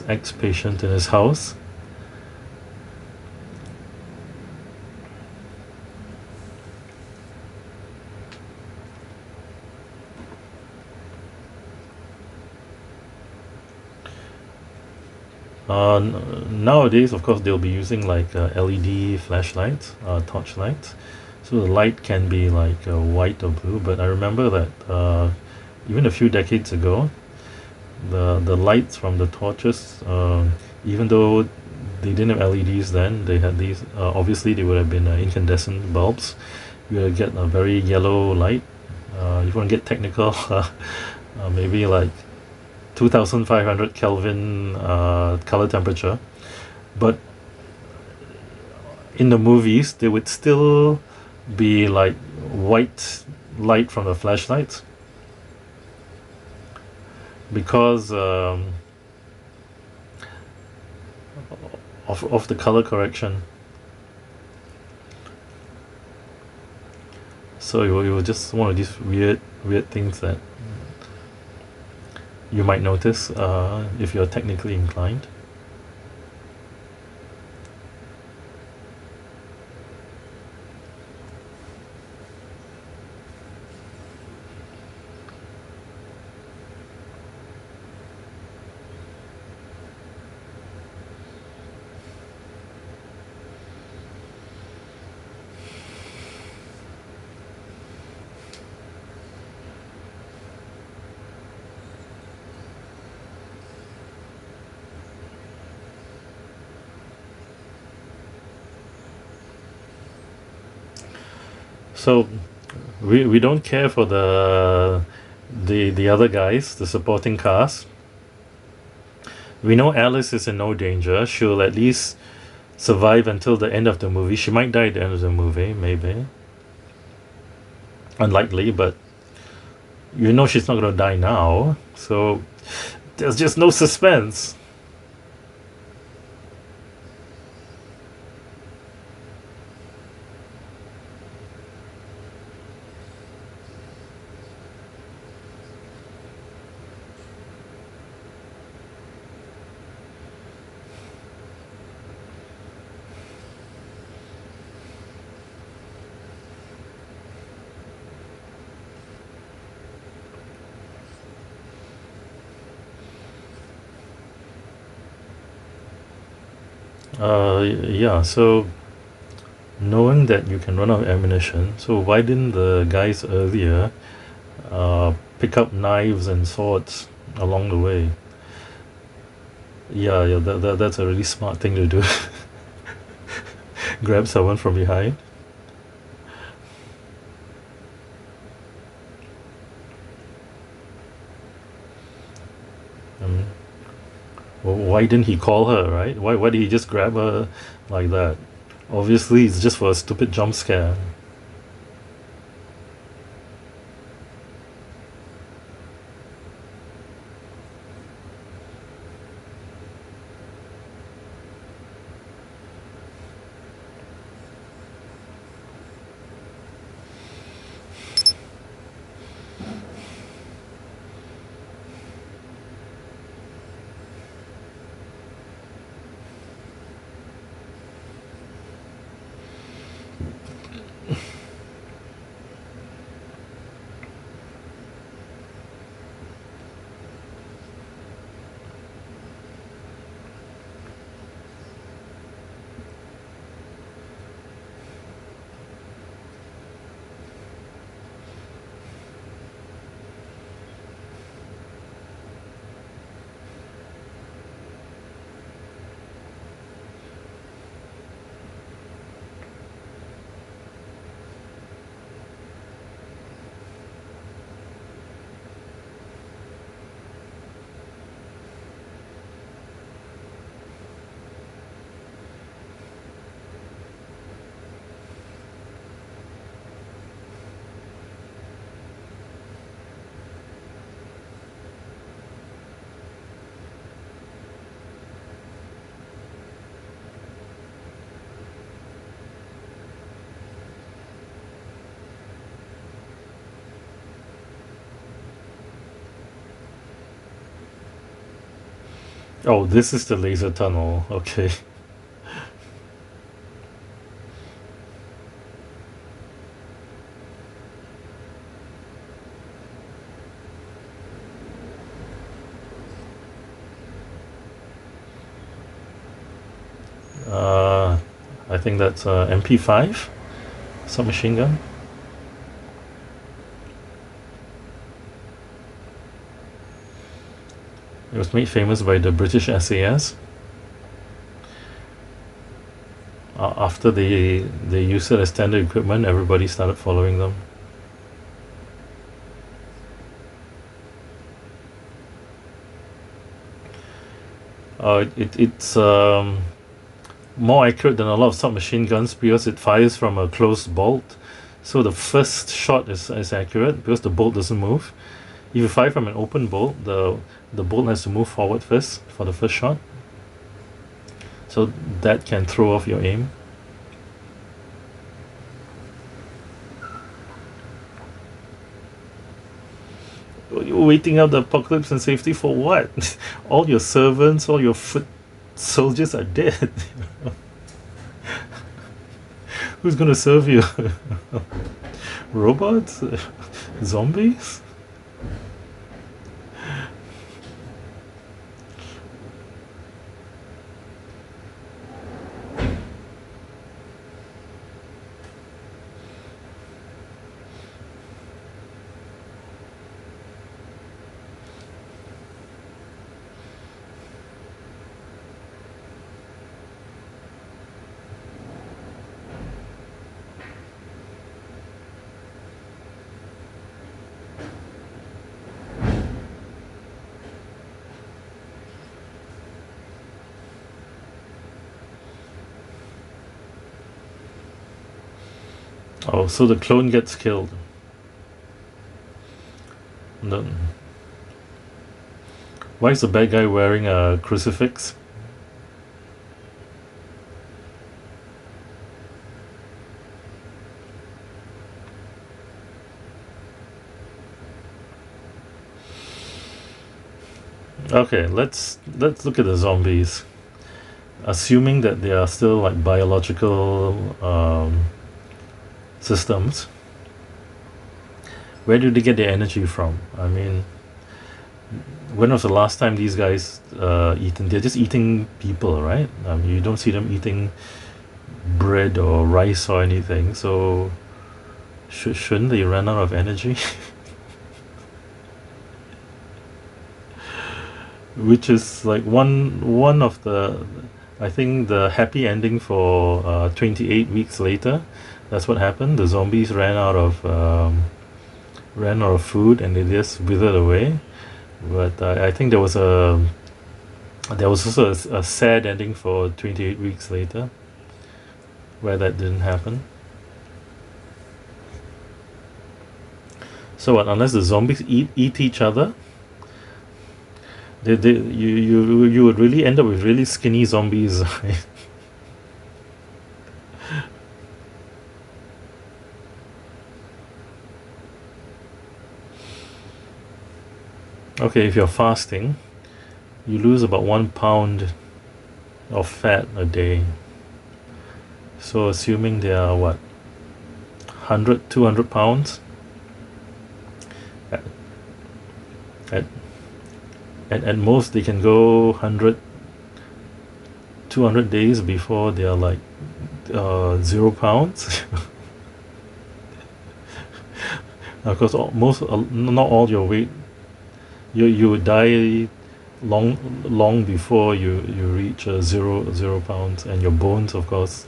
A: ex-patient in his house. Nowadays, of course, they'll be using like LED flashlights, torchlights, so the light can be like white or blue. But I remember that even a few decades ago, the lights from the torches, even though they didn't have LEDs then, they had these. Obviously, they would have been incandescent bulbs. You would get a very yellow light. If you want to get technical, maybe like 2500 Kelvin color temperature. But in the movies, they would still be like white light from the flashlights because of the color correction. So it was just one of these weird things that you might notice if you're technically inclined. So we don't care for the other guys, the supporting cast. We know Alice is in no danger. She'll at least survive until the end of the movie. She might die at the end of the movie, maybe. Unlikely, but you know she's not going to die now. So there's just no suspense. Yeah, so knowing that you can run out of ammunition, so why didn't the guys earlier pick up knives and swords along the way? Yeah, that's a really smart thing to do. Grab someone from behind. Um, why didn't he call her, right? Why did he just grab her like that? Obviously, it's just for a stupid jump scare. Oh, this is the laser tunnel. Okay. Uh, I think that's MP5 submachine gun. It was made famous by the British SAS. After they used it as standard equipment, everybody started following them. It's more accurate than a lot of submachine guns because it fires from a closed bolt. So the first shot is accurate because the bolt doesn't move. If you fire from an open bolt, the bolt has to move forward first for the first shot. So that can throw off your aim. You're waiting out the apocalypse and safety for what? All your servants, all your foot soldiers are dead. Who's gonna serve you? Robots? Zombies? Oh, so the clone gets killed. No. Why is the bad guy wearing a crucifix? Okay, let's look at the zombies. Assuming that they are still like biological systems, where do they get their energy from? I mean, when was the last time these guys eaten? They're just eating people, right? You don't see them eating bread or rice or anything. So shouldn't they run out of energy? Which is like one of the, I think the happy ending for 28 weeks later. That's what happened. The zombies ran out of food and they just withered away. But I think there was also a sad ending for 28 weeks later, where that didn't happen. So what? Unless the zombies eat each other, you would really end up with really skinny zombies. Right? Okay, if you're fasting, you lose about 1 pound of fat a day. So assuming there are what, 100, 200 pounds. At, at, at most, they can go 100, 200 days before they are like 0 pounds. Because not all your weight, you would die long before you reach 0 pounds, and your bones, of course,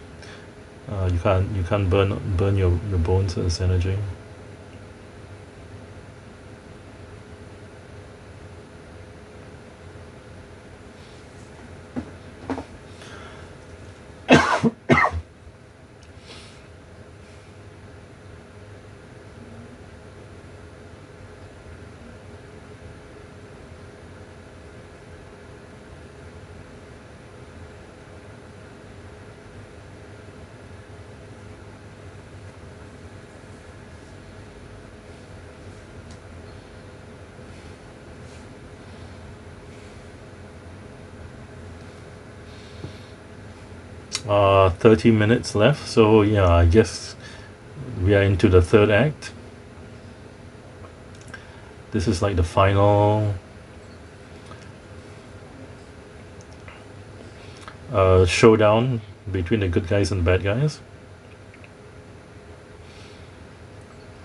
A: you can't burn your bones as energy. Uh, 30 minutes left, so yeah, I guess we are into the third act. This is like the final showdown between the good guys and the bad guys.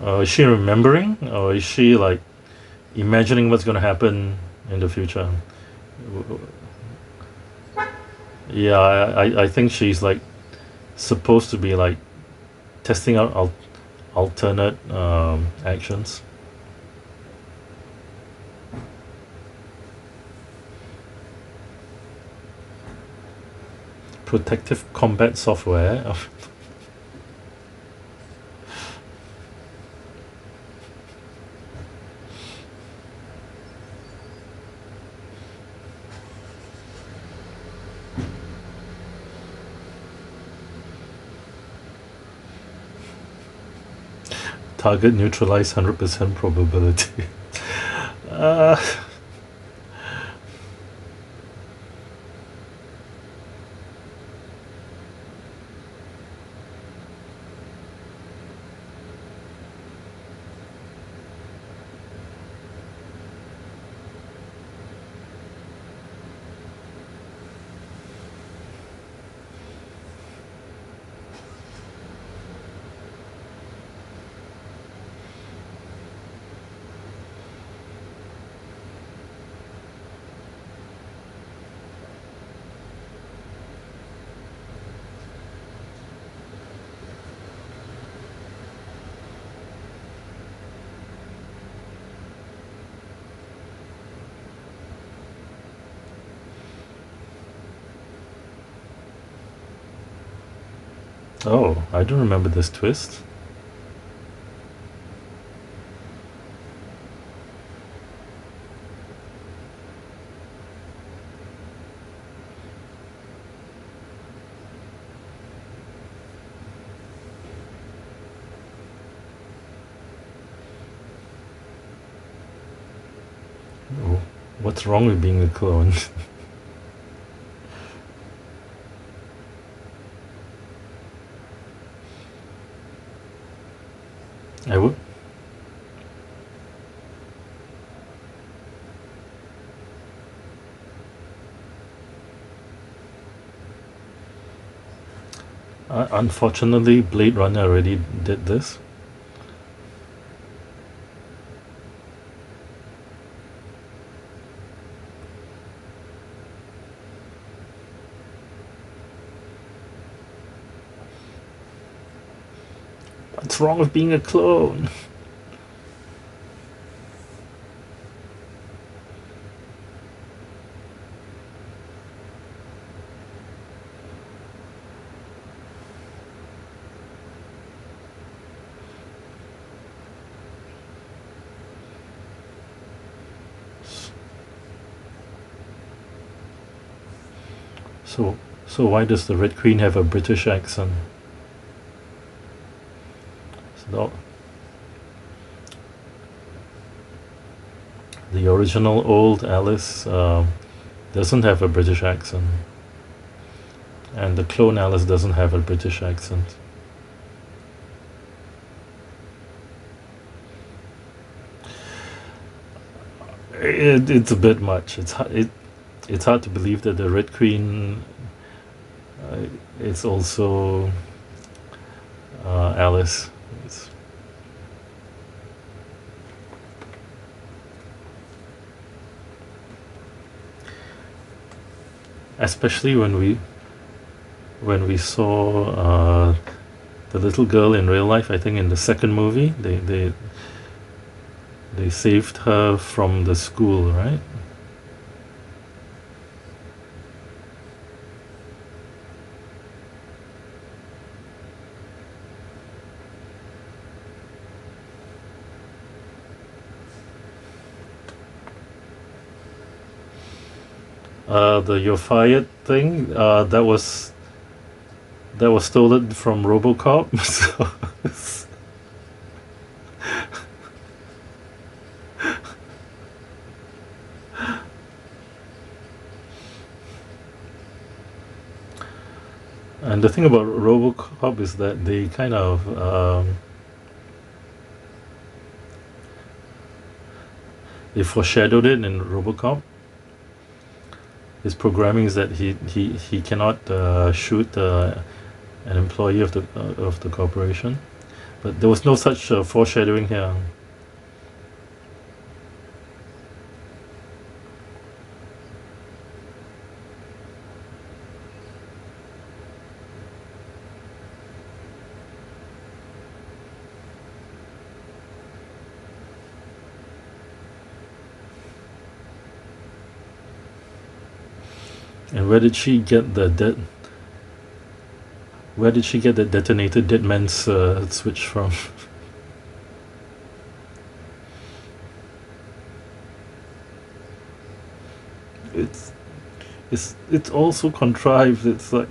A: Is she remembering, or is she like imagining what's going to happen in the future? Yeah, I think she's like supposed to be like testing out alternate actions. Protective combat software. Target neutralized 100% probability. uh, oh, I don't remember this twist. Oh, what's wrong with being a clone? I would. Unfortunately, Blade Runner already did this. What's wrong with being a clone? So, so why does the Red Queen have a British accent? So the original old Alice doesn't have a British accent, and the clone Alice doesn't have a British accent. it's a bit much. It's hard to believe that the Red Queen uh, is also Alice. It's, especially when we saw the little girl in real life. I think in the second movie, they saved her from the school, right? The "you're fired" thing. That was stolen from RoboCop. So, and the thing about RoboCop is that they kind of they foreshadowed it in RoboCop. His programming is that he cannot shoot an employee of the corporation, but there was no such foreshadowing here. And where did she get the detonated dead man's switch from? it's it's also contrived. It's like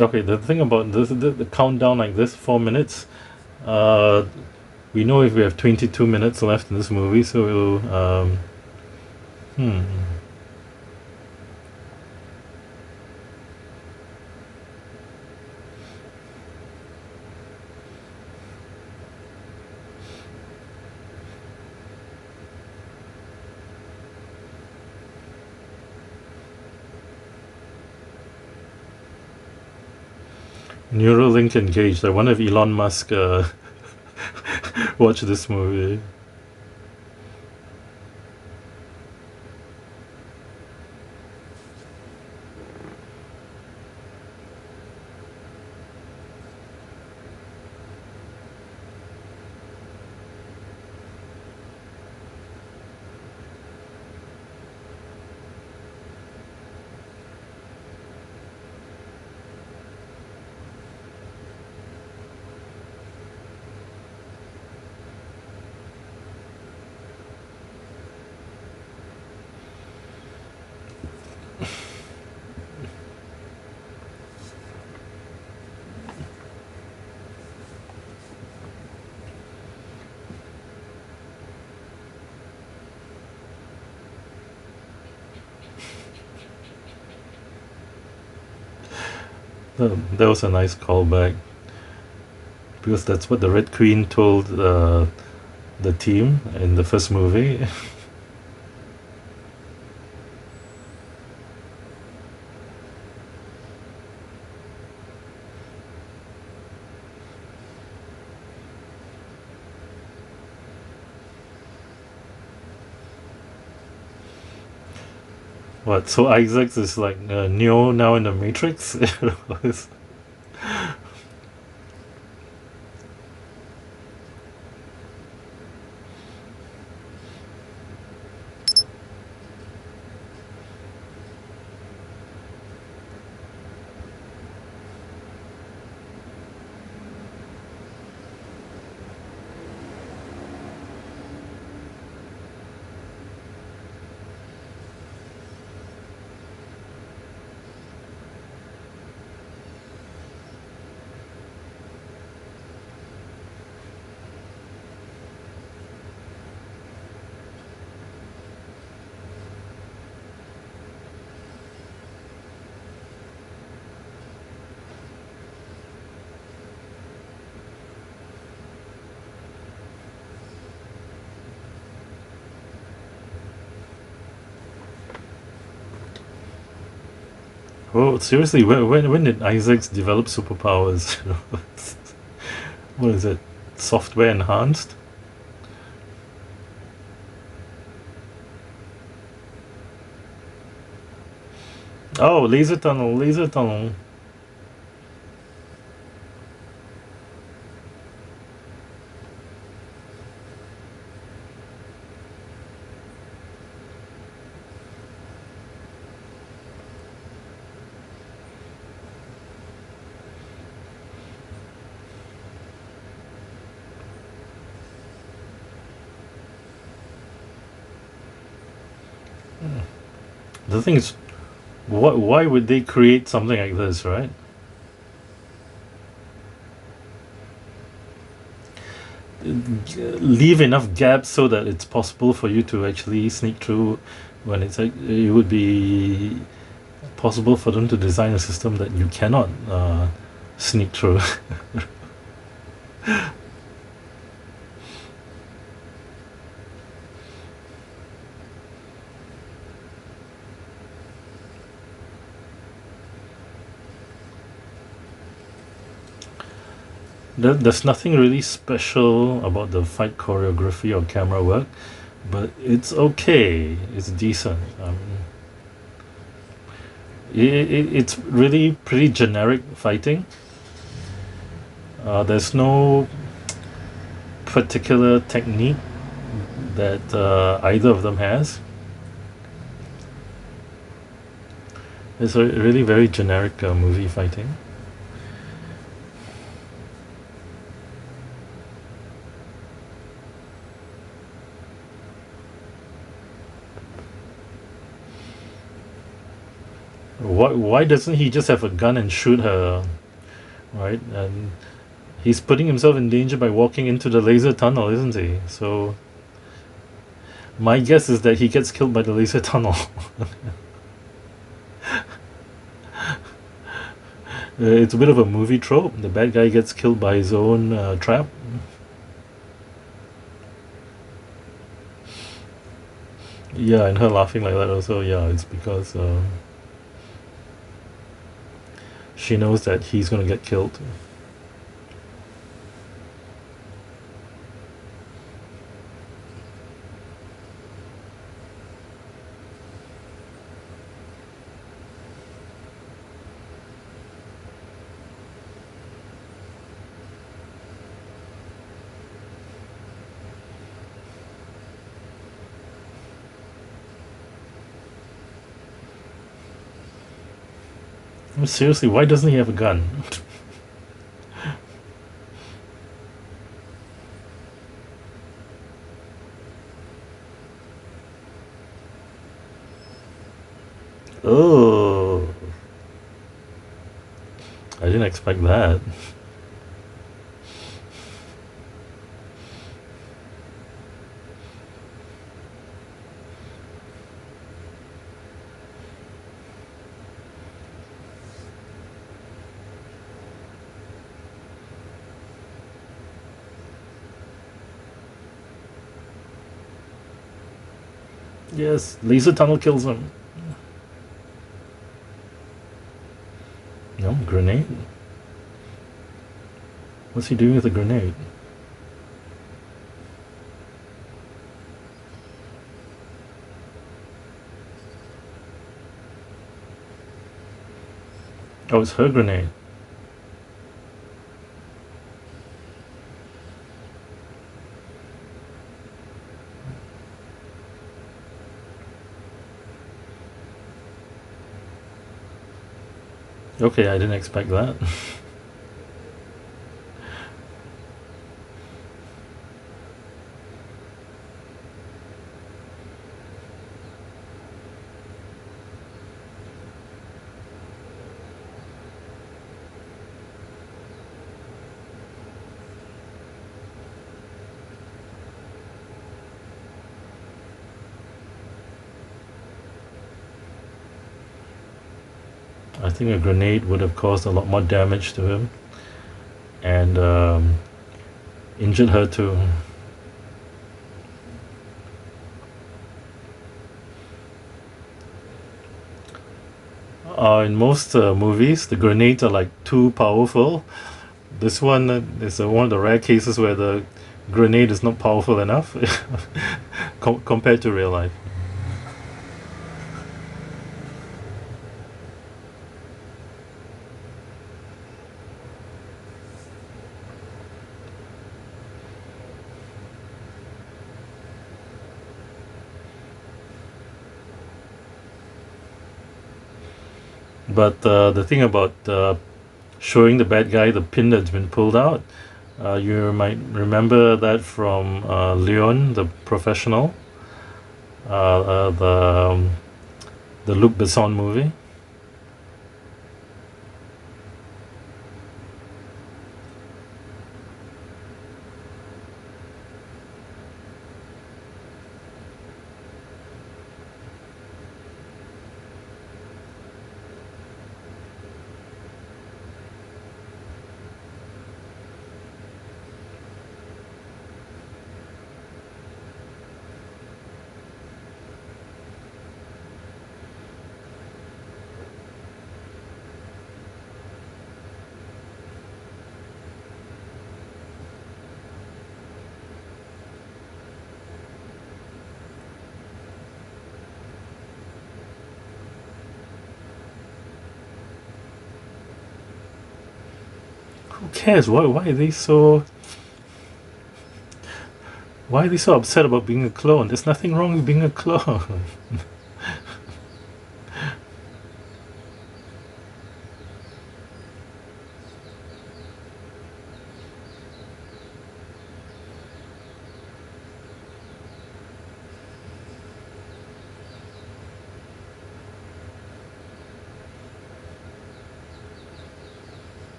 A: okay. The thing about this, the countdown like this, 4 minutes. Uh, we know if we have 22 minutes left in this movie, so hmm. Neuralink engaged. I wonder if Elon Musk watched this movie. That was a nice callback because that's what the Red Queen told the team in the first movie. What? So Isaacs is like Neo now in the Matrix? Oh, seriously, when did Isaacs develop superpowers? What is it? Software enhanced? Oh, laser tunnel, laser tunnel. The thing is, why would they create something like this, right? Leave enough gaps so that it's possible for you to actually sneak through when it's like it would be possible for them to design a system that you cannot sneak through. There's nothing really special about the fight choreography or camera work, but it's okay. It's decent. It's really pretty generic fighting. There's no particular technique that either of them has. It's a really very generic movie fighting. Why doesn't he just have a gun and shoot her, right? And he's putting himself in danger by walking into the laser tunnel, isn't he? So my guess is that he gets killed by the laser tunnel. It's a bit of a movie trope. The bad guy gets killed by his own trap. Yeah, and her laughing like that also. Yeah, it's because she knows that he's gonna get killed. Seriously, why doesn't he have a gun? Oh, I didn't expect that. Yes, laser tunnel kills him. No, grenade? What's he doing with a grenade? Oh, it's her grenade. Okay, I didn't expect that. I think a grenade would have caused a lot more damage to him and injured her too. In most movies, the grenades are like too powerful. This one is one of the rare cases where the grenade is not powerful enough compared to real life. But the thing about showing the bad guy the pin that's been pulled out, you might remember that from Leon, the professional, uh, uh, the um, the Luc Besson movie. Who cares? Why are they so upset about being a clone? There's nothing wrong with being a clone.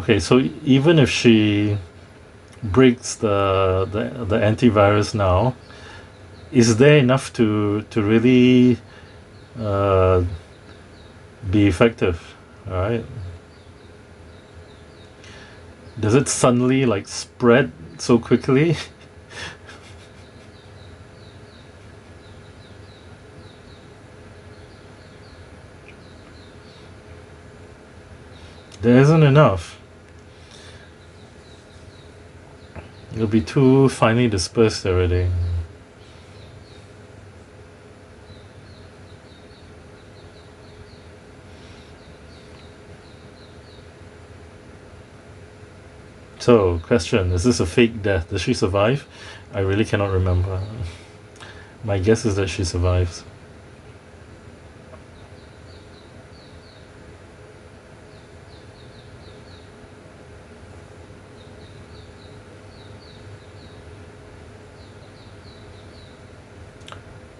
A: Okay, so even if she breaks the antivirus now, is there enough to really uh, be effective? All right. Does it suddenly like spread so quickly? There isn't enough. It'll be too finely dispersed already. So, question: is this a fake death? Does she survive? I really cannot remember. My guess is that she survives.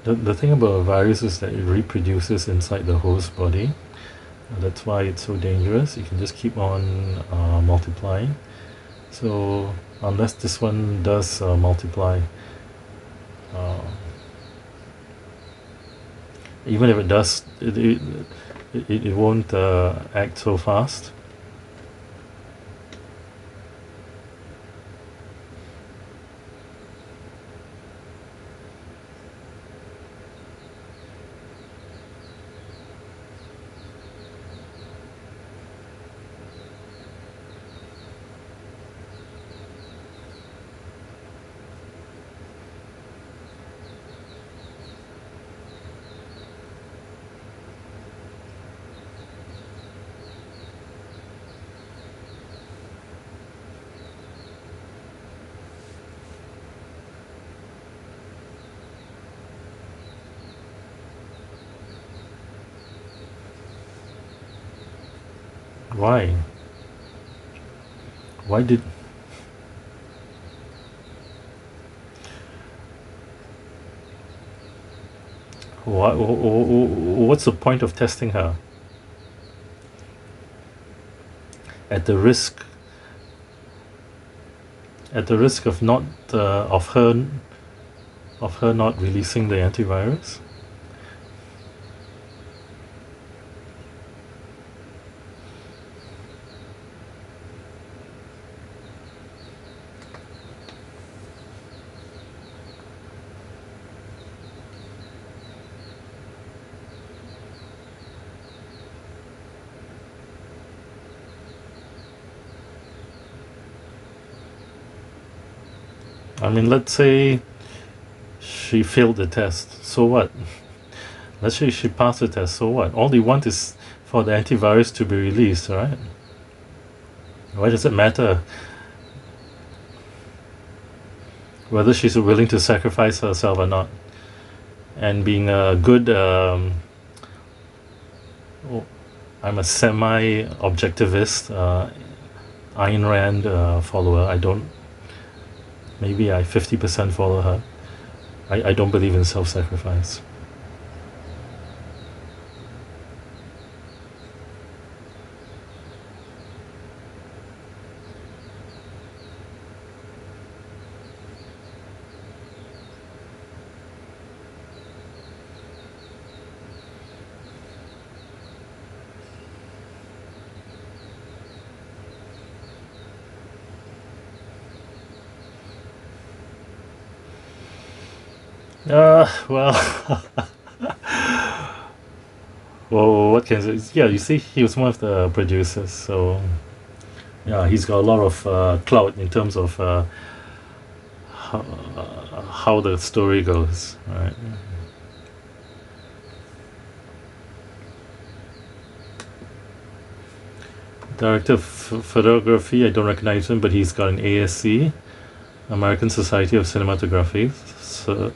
A: The thing about a virus is that it reproduces inside the host body. That's why it's so dangerous. You can just keep on multiplying. So unless this one does multiply, uh, even if it does, it won't act so fast. Why? Why did what's the point of testing her at the risk of not of her not releasing the antivirus? I mean, let's say she failed the test. So what? Let's say she passed the test. So what? All they want is for the antivirus to be released, right? Why does it matter whether she's willing to sacrifice herself or not? And being a good, oh, I'm a semi-objectivist, Ayn Rand follower. I don't. Maybe I 50% follow her. I don't believe in self-sacrifice. Well, well, what can I say? Yeah, you see, he was one of the producers, so yeah, he's got a lot of clout in terms of how the story goes, right? Director of photography, I don't recognize him, but he's got an ASC, American Society of Cinematography. So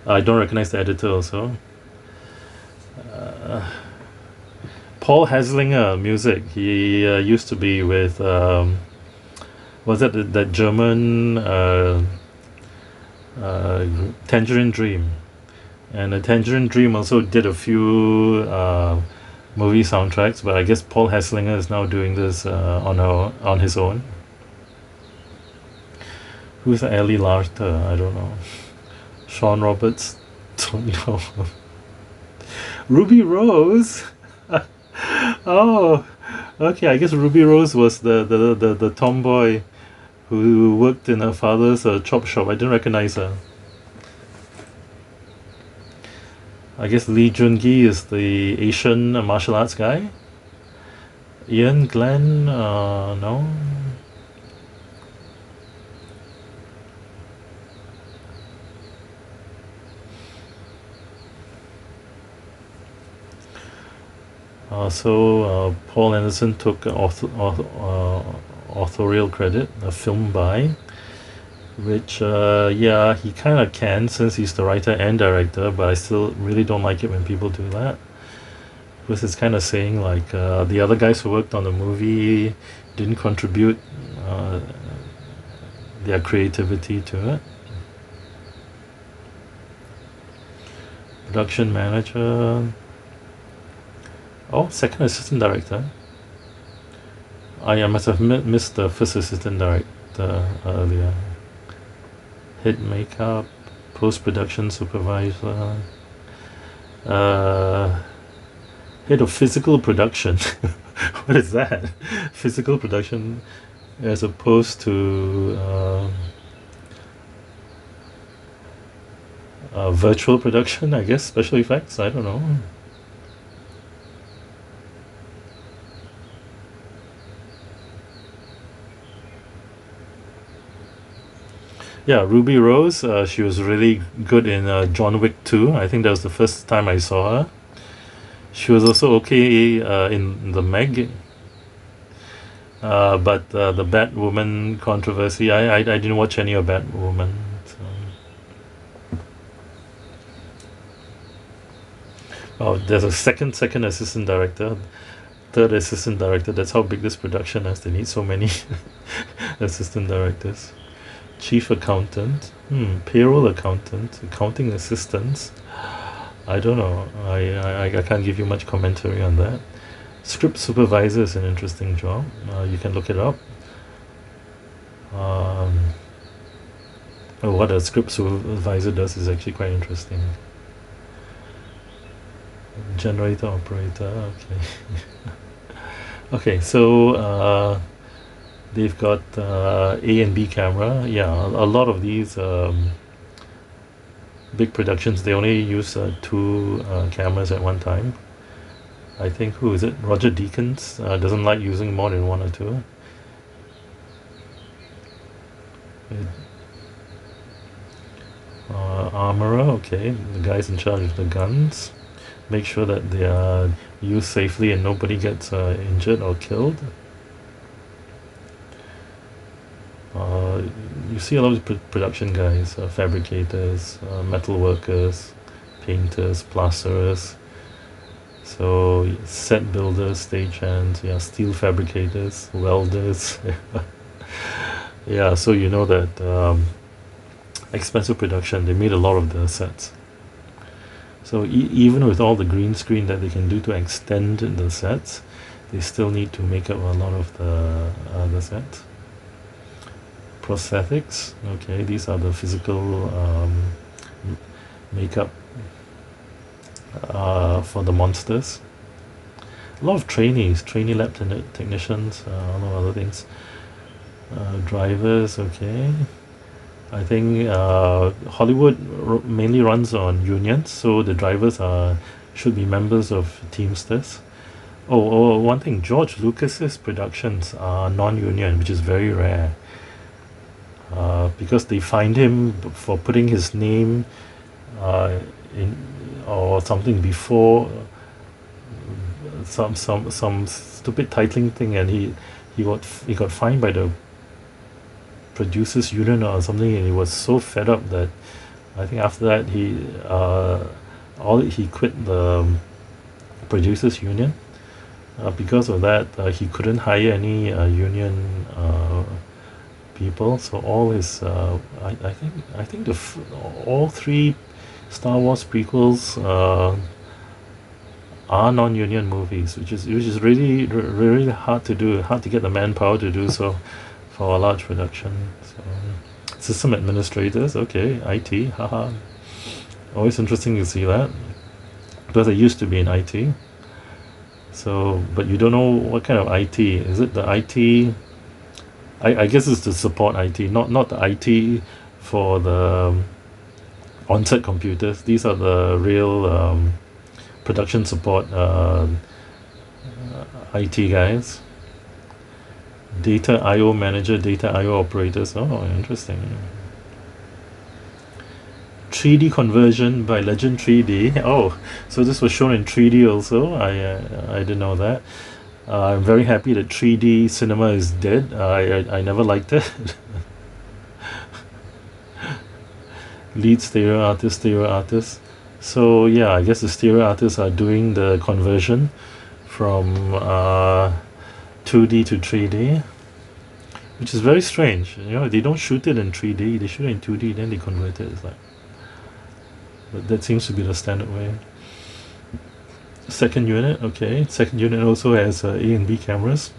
A: I don't recognize the editor also. Paul Haslinger, music. He used to be with was that German Tangerine Dream, and Tangerine Dream also did a few movie soundtracks. But I guess Paul Haslinger is now doing this on his own. Who's Ellie Larter? I don't know. Sean Roberts? Don't know. Ruby Rose? Oh, okay. I guess Ruby Rose was the tomboy who worked in her father's chop shop. I didn't recognize her. I guess Lee Jun Gi is the Asian martial arts guy. Ian Glenn? No. Paul Anderson took authorial credit, a film by, which yeah, he kind of can since he's the writer and director, but I still really don't like it when people do that, because it's kind of saying like the other guys who worked on the movie didn't contribute their creativity to it. Production manager. Oh, second assistant director. I must have missed the first assistant director earlier. Head makeup, post production supervisor, head of physical production. What is that? Physical production as opposed to virtual production, I guess, special effects. I don't know. Yeah, Ruby Rose. She was really good in John Wick 2. I think that was the first time I saw her. She was also okay in the Meg. But the Batwoman controversy, I didn't watch any of Batwoman. So. Oh, there's a second assistant director, third assistant director. That's how big this production is. They need so many assistant directors. Chief accountant, payroll accountant, accounting assistants. I don't know. I can't give you much commentary on that. Script supervisor is an interesting job. You can look it up. What a script supervisor does is actually quite interesting. Generator operator. Okay. Okay. So. They've got A and B camera. Yeah, a lot of these big productions, they only use two cameras at one time. I think, who is it? Roger Deakins doesn't like using more than one or two. armorer, okay, the guys in charge of the guns. Make sure that they are used safely and nobody gets injured or killed. Uh, you see a lot of production guys, fabricators, metal workers, painters, plasterers. So set builders, stagehands, yeah, steel fabricators, welders. Yeah, so you know that expensive production, they made a lot of the sets. So even with all the green screen that they can do to extend the sets, they still need to make up a lot of the sets. Prosthetics, okay, these are the physical makeup for the monsters. A lot of trainees, trainee lab technicians, a lot of other things. Drivers, okay. I think Hollywood mainly runs on unions, so the drivers should be members of Teamsters. One thing, George Lucas's productions are non-union, which is very rare. Because they fined him for putting his name in or something before some stupid titling thing, and he got fined by the producers union or something, and he was so fed up that I think after that he quit the producers union. Because of that, he couldn't hire any union people. So all his I think all three Star Wars prequels are non-union movies, which is really hard to do, hard to get the manpower to do so for a large production. So system administrators, okay, IT, haha. Always interesting to see that, because I used to be in IT. So, but you don't know what kind of IT. Is it the IT? I guess it's the support IT, not the IT for the on-set computers. These are the real production support IT guys. Data I/O manager, data I/O operators. Oh, interesting. 3D conversion by Legend 3D. Oh, so this was shown in 3D also. I didn't know that. I'm very happy that 3D cinema is dead. I never liked it. Lead stereo artist, stereo artist. So yeah, I guess the stereo artists are doing the conversion from 2D to 3D, which is very strange. You know, they don't shoot it in 3D; they shoot it in 2D, then they convert it. It's like, but that seems to be the standard way. Second unit, okay. Second unit also has A and B cameras.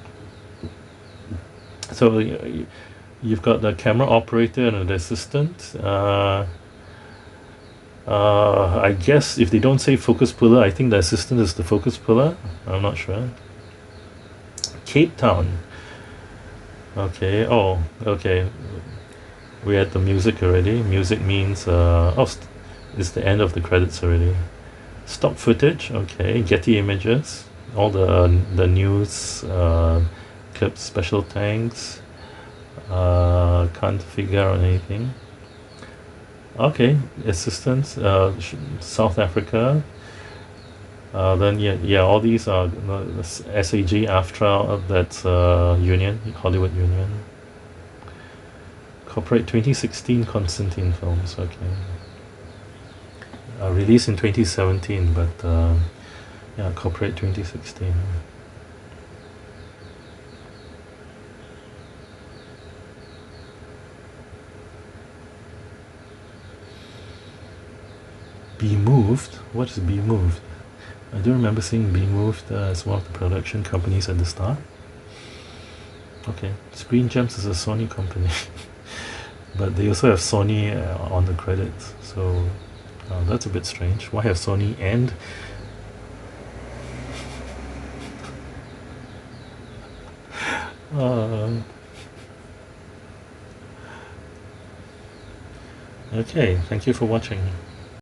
A: So you've got the camera operator and the assistant. I guess if they don't say focus puller, I think the assistant is the focus puller. I'm not sure. Cape Town. Okay. Oh, okay. We had the music already. Music means it's the end of the credits already. Stock footage. Okay. Getty Images. All the news clips, special thanks. Can't figure out anything. Okay, assistance, South Africa. Then yeah, all these are SAG, AFTRA. That's Union, Hollywood Union. Corporate 2016 Constantine films. Okay. Released in 2017, but yeah, Corporate 2016. Be Moved? What is Be Moved? I do remember seeing Be Moved as one of the production companies at the start. Okay, Screen Gems is a Sony company, but they also have Sony on the credits, so that's a bit strange. Why have Sony and okay, thank you for watching.